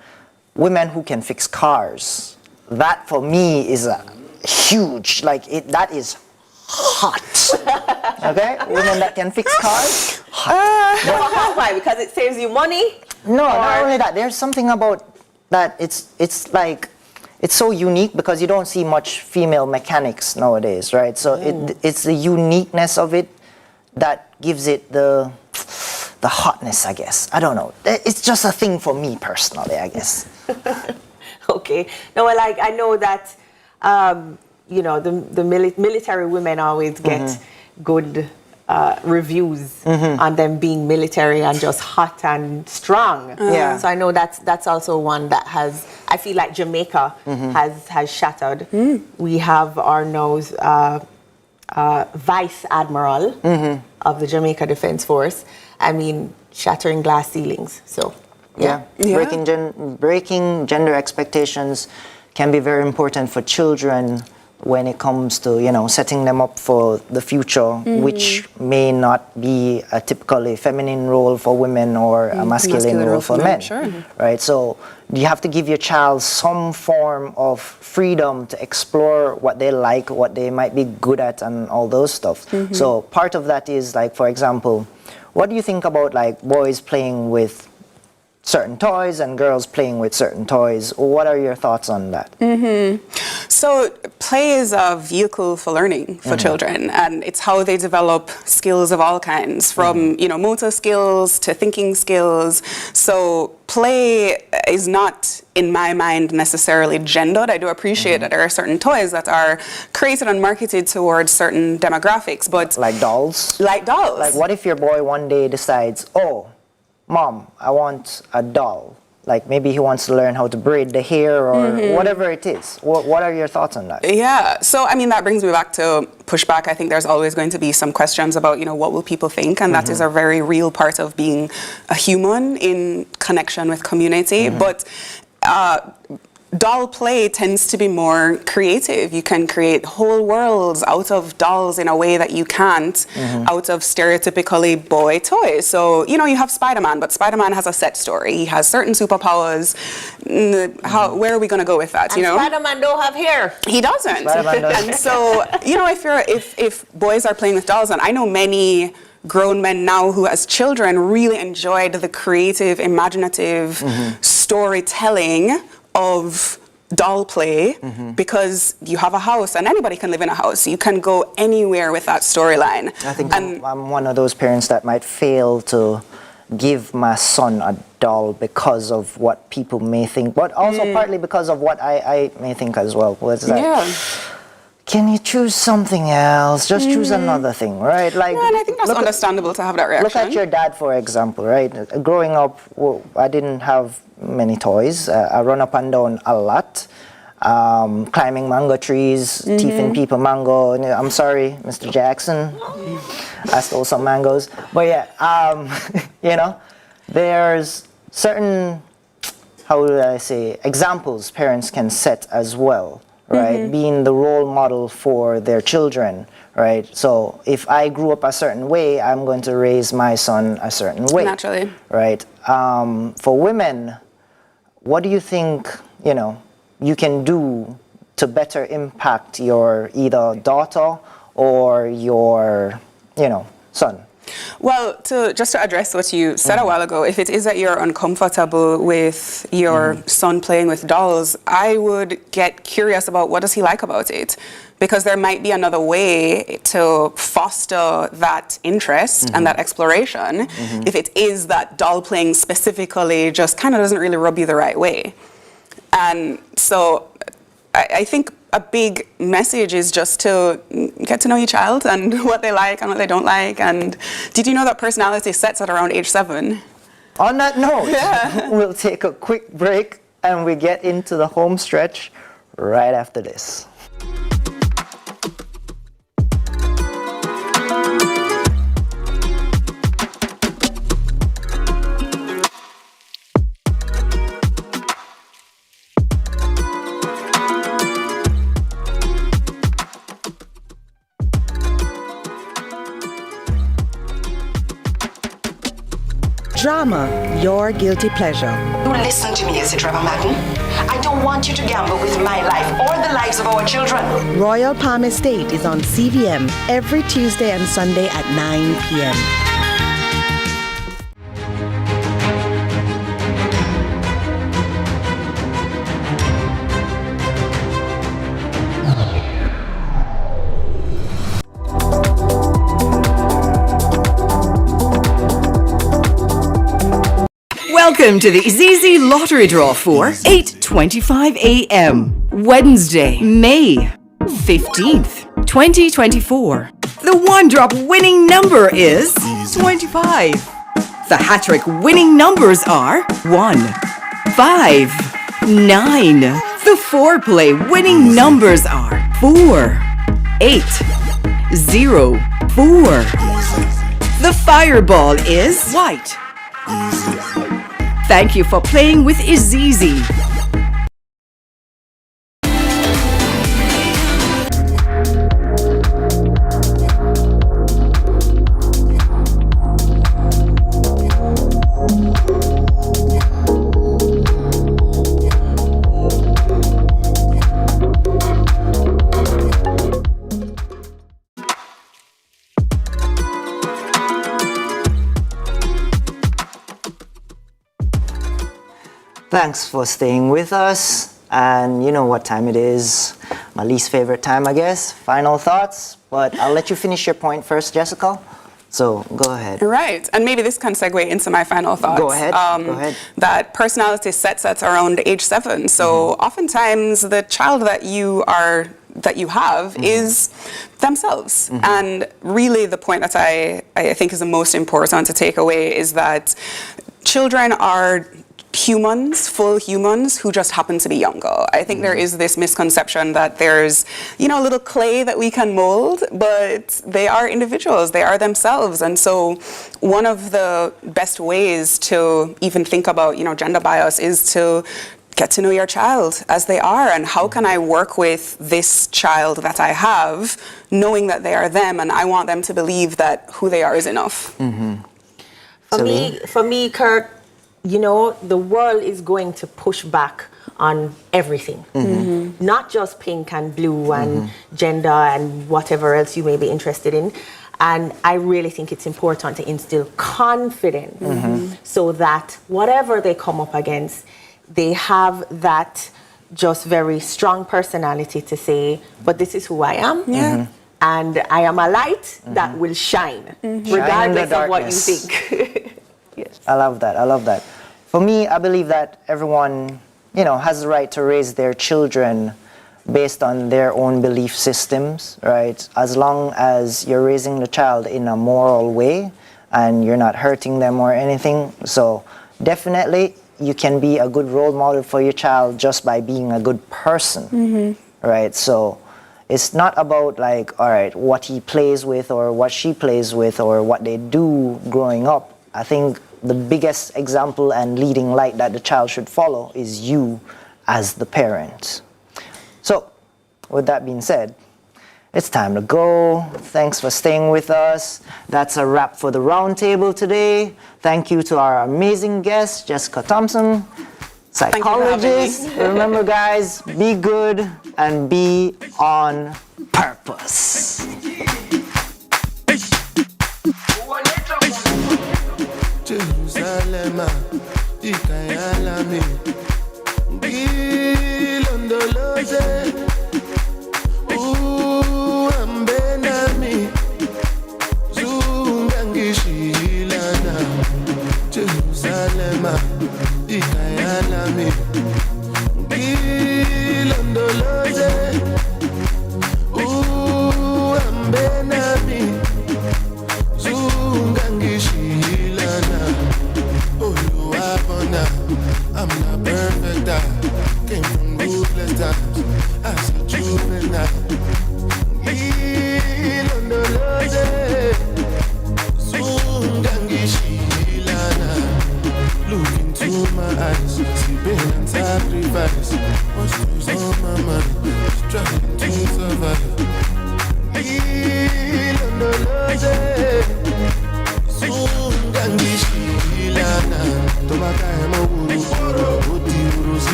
women who can fix cars. That for me is a huge, that is hot. Okay, women that can fix cars. Hot. Why? Because it saves you money? No, not only that. There's something about that. It's so unique because you don't see much female mechanics nowadays, right? So it's the uniqueness of it that gives it the hotness, I guess. I don't know. It's just a thing for me personally, I guess. Okay. No, I know that, the military women always get good reviews on them being military and just hot and strong. Yeah. So I know that's also one that I feel like Jamaica has shattered. We have our nose Vice Admiral of the Jamaica Defense Force. Shattering glass ceilings. So, yeah. Breaking gender expectations can be very important for children when it comes to, you know, setting them up for the future, which may not be a typically feminine role for women or a masculine role for men. Sure. Right? So you have to give your child some form of freedom to explore what they like, what they might be good at, and all those stuff. So part of that is, like, for example, what do you think about, like, boys playing with certain toys and girls playing with certain toys? What are your thoughts on that? So play is a vehicle for learning for children, and it's how they develop skills of all kinds, from you know, motor skills to thinking skills. So play is not, in my mind, necessarily gendered. I do appreciate that there are certain toys that are created and marketed towards certain demographics, but like dolls. Like dolls. Like, what if your boy one day decides, oh, Mom, I want a doll? Like, maybe he wants to learn how to braid the hair or whatever it is. What are your thoughts on that? Yeah, so I mean, that brings me back to pushback. I think there's always going to be some questions about, you know, what will people think? And that is a very real part of being a human in connection with community. But doll play tends to be more creative. You can create whole worlds out of dolls in a way that you can't out of stereotypically boy toys. So, you know, you have Spider-Man, but Spider-Man has a set story. He has certain superpowers. Where are we going to go with that, you know? Spider-Man don't have hair. He doesn't. And so, you know, if boys are playing with dolls, and I know many grown men now who, as children, really enjoyed the creative, imaginative storytelling of doll play, because you have a house and anybody can live in a house. You can go anywhere with that storyline. I think I'm one of those parents that might fail to give my son a doll because of what people may think, but also partly because of what I may think as well. Can you choose something else? Just choose another thing, right? Like, and I think that's understandable to have that reaction. Look at your dad, for example, right? Growing up, I didn't have many toys. I run up and down a lot, climbing mango trees, teething people mango. I'm sorry, Mr. Jackson, I stole some mangoes. But yeah, you know, there's certain, how would I say, examples parents can set as well. Right, being the role model for their children, right? So if I grew up a certain way, I'm going to raise my son a certain way. Naturally. Right. For women, what do you think, you know, you can do to better impact your either daughter or your, you know, son? Well, just to address what you said a while ago, if it is that you're uncomfortable with your son playing with dolls, I would get curious about what does he like about it, because there might be another way to foster that interest and that exploration if it is that doll playing specifically just kind of doesn't really rub you the right way. And so I think a big message is just to get to know your child and what they like and what they don't like. And did you know that personality sets at around age 7? On that note, we'll take a quick break and we get into the home stretch right after this. Drama, your guilty pleasure. Listen to me as a drama madam. I don't want you to gamble with my life or the lives of our children. Royal Palm Estate is on CVM every Tuesday and Sunday at 9 p.m. Welcome to the ZZ Lottery Draw for 8:25 a.m. Wednesday, May 15th, 2024. The one-drop winning number is 25. The hat-trick winning numbers are 1, 5, 9. The four-play winning numbers are 4, 8, 0, 4. The fireball is white. Thank you for playing with Izizi. Thanks for staying with us. And you know what time it is. My least favorite time, I guess. Final thoughts. But I'll let you finish your point first, Jessica. So go ahead. Right, and maybe this can segue into my final thoughts. Go ahead. Go ahead. That personality sets at around age 7. So oftentimes the child that you have is themselves. And really the point that I think is the most important to take away is that children are humans, full humans who just happen to be younger. I think there is this misconception that there's, a little clay that we can mold, but they are individuals, they are themselves. And so one of the best ways to even think about, gender bias is to get to know your child as they are, and how can I work with this child that I have, knowing that they are them, and I want them to believe that who they are is enough. For me, Kurt, the world is going to push back on everything. Not just pink and blue and gender and whatever else you may be interested in. And I really think it's important to instill confidence so that whatever they come up against, they have that just very strong personality to say, but this is who I am. And I am a light that will shine, regardless of what you think. Yes. I love that. For me, I believe that everyone, has the right to raise their children based on their own belief systems, right? As long as you're raising the child in a moral way and you're not hurting them or anything. So definitely you can be a good role model for your child just by being a good person, right? So it's not about what he plays with or what she plays with or what they do growing up. I think the biggest example and leading light that the child should follow is you as the parent. So, with that being said, it's time to go. Thanks for staying with us. That's a wrap for the roundtable today. Thank you to our amazing guest, Jessica Thompson, psychologist. Remember, guys, be good and be on purpose. Jerusalem, ikayalami, ngilondoloze.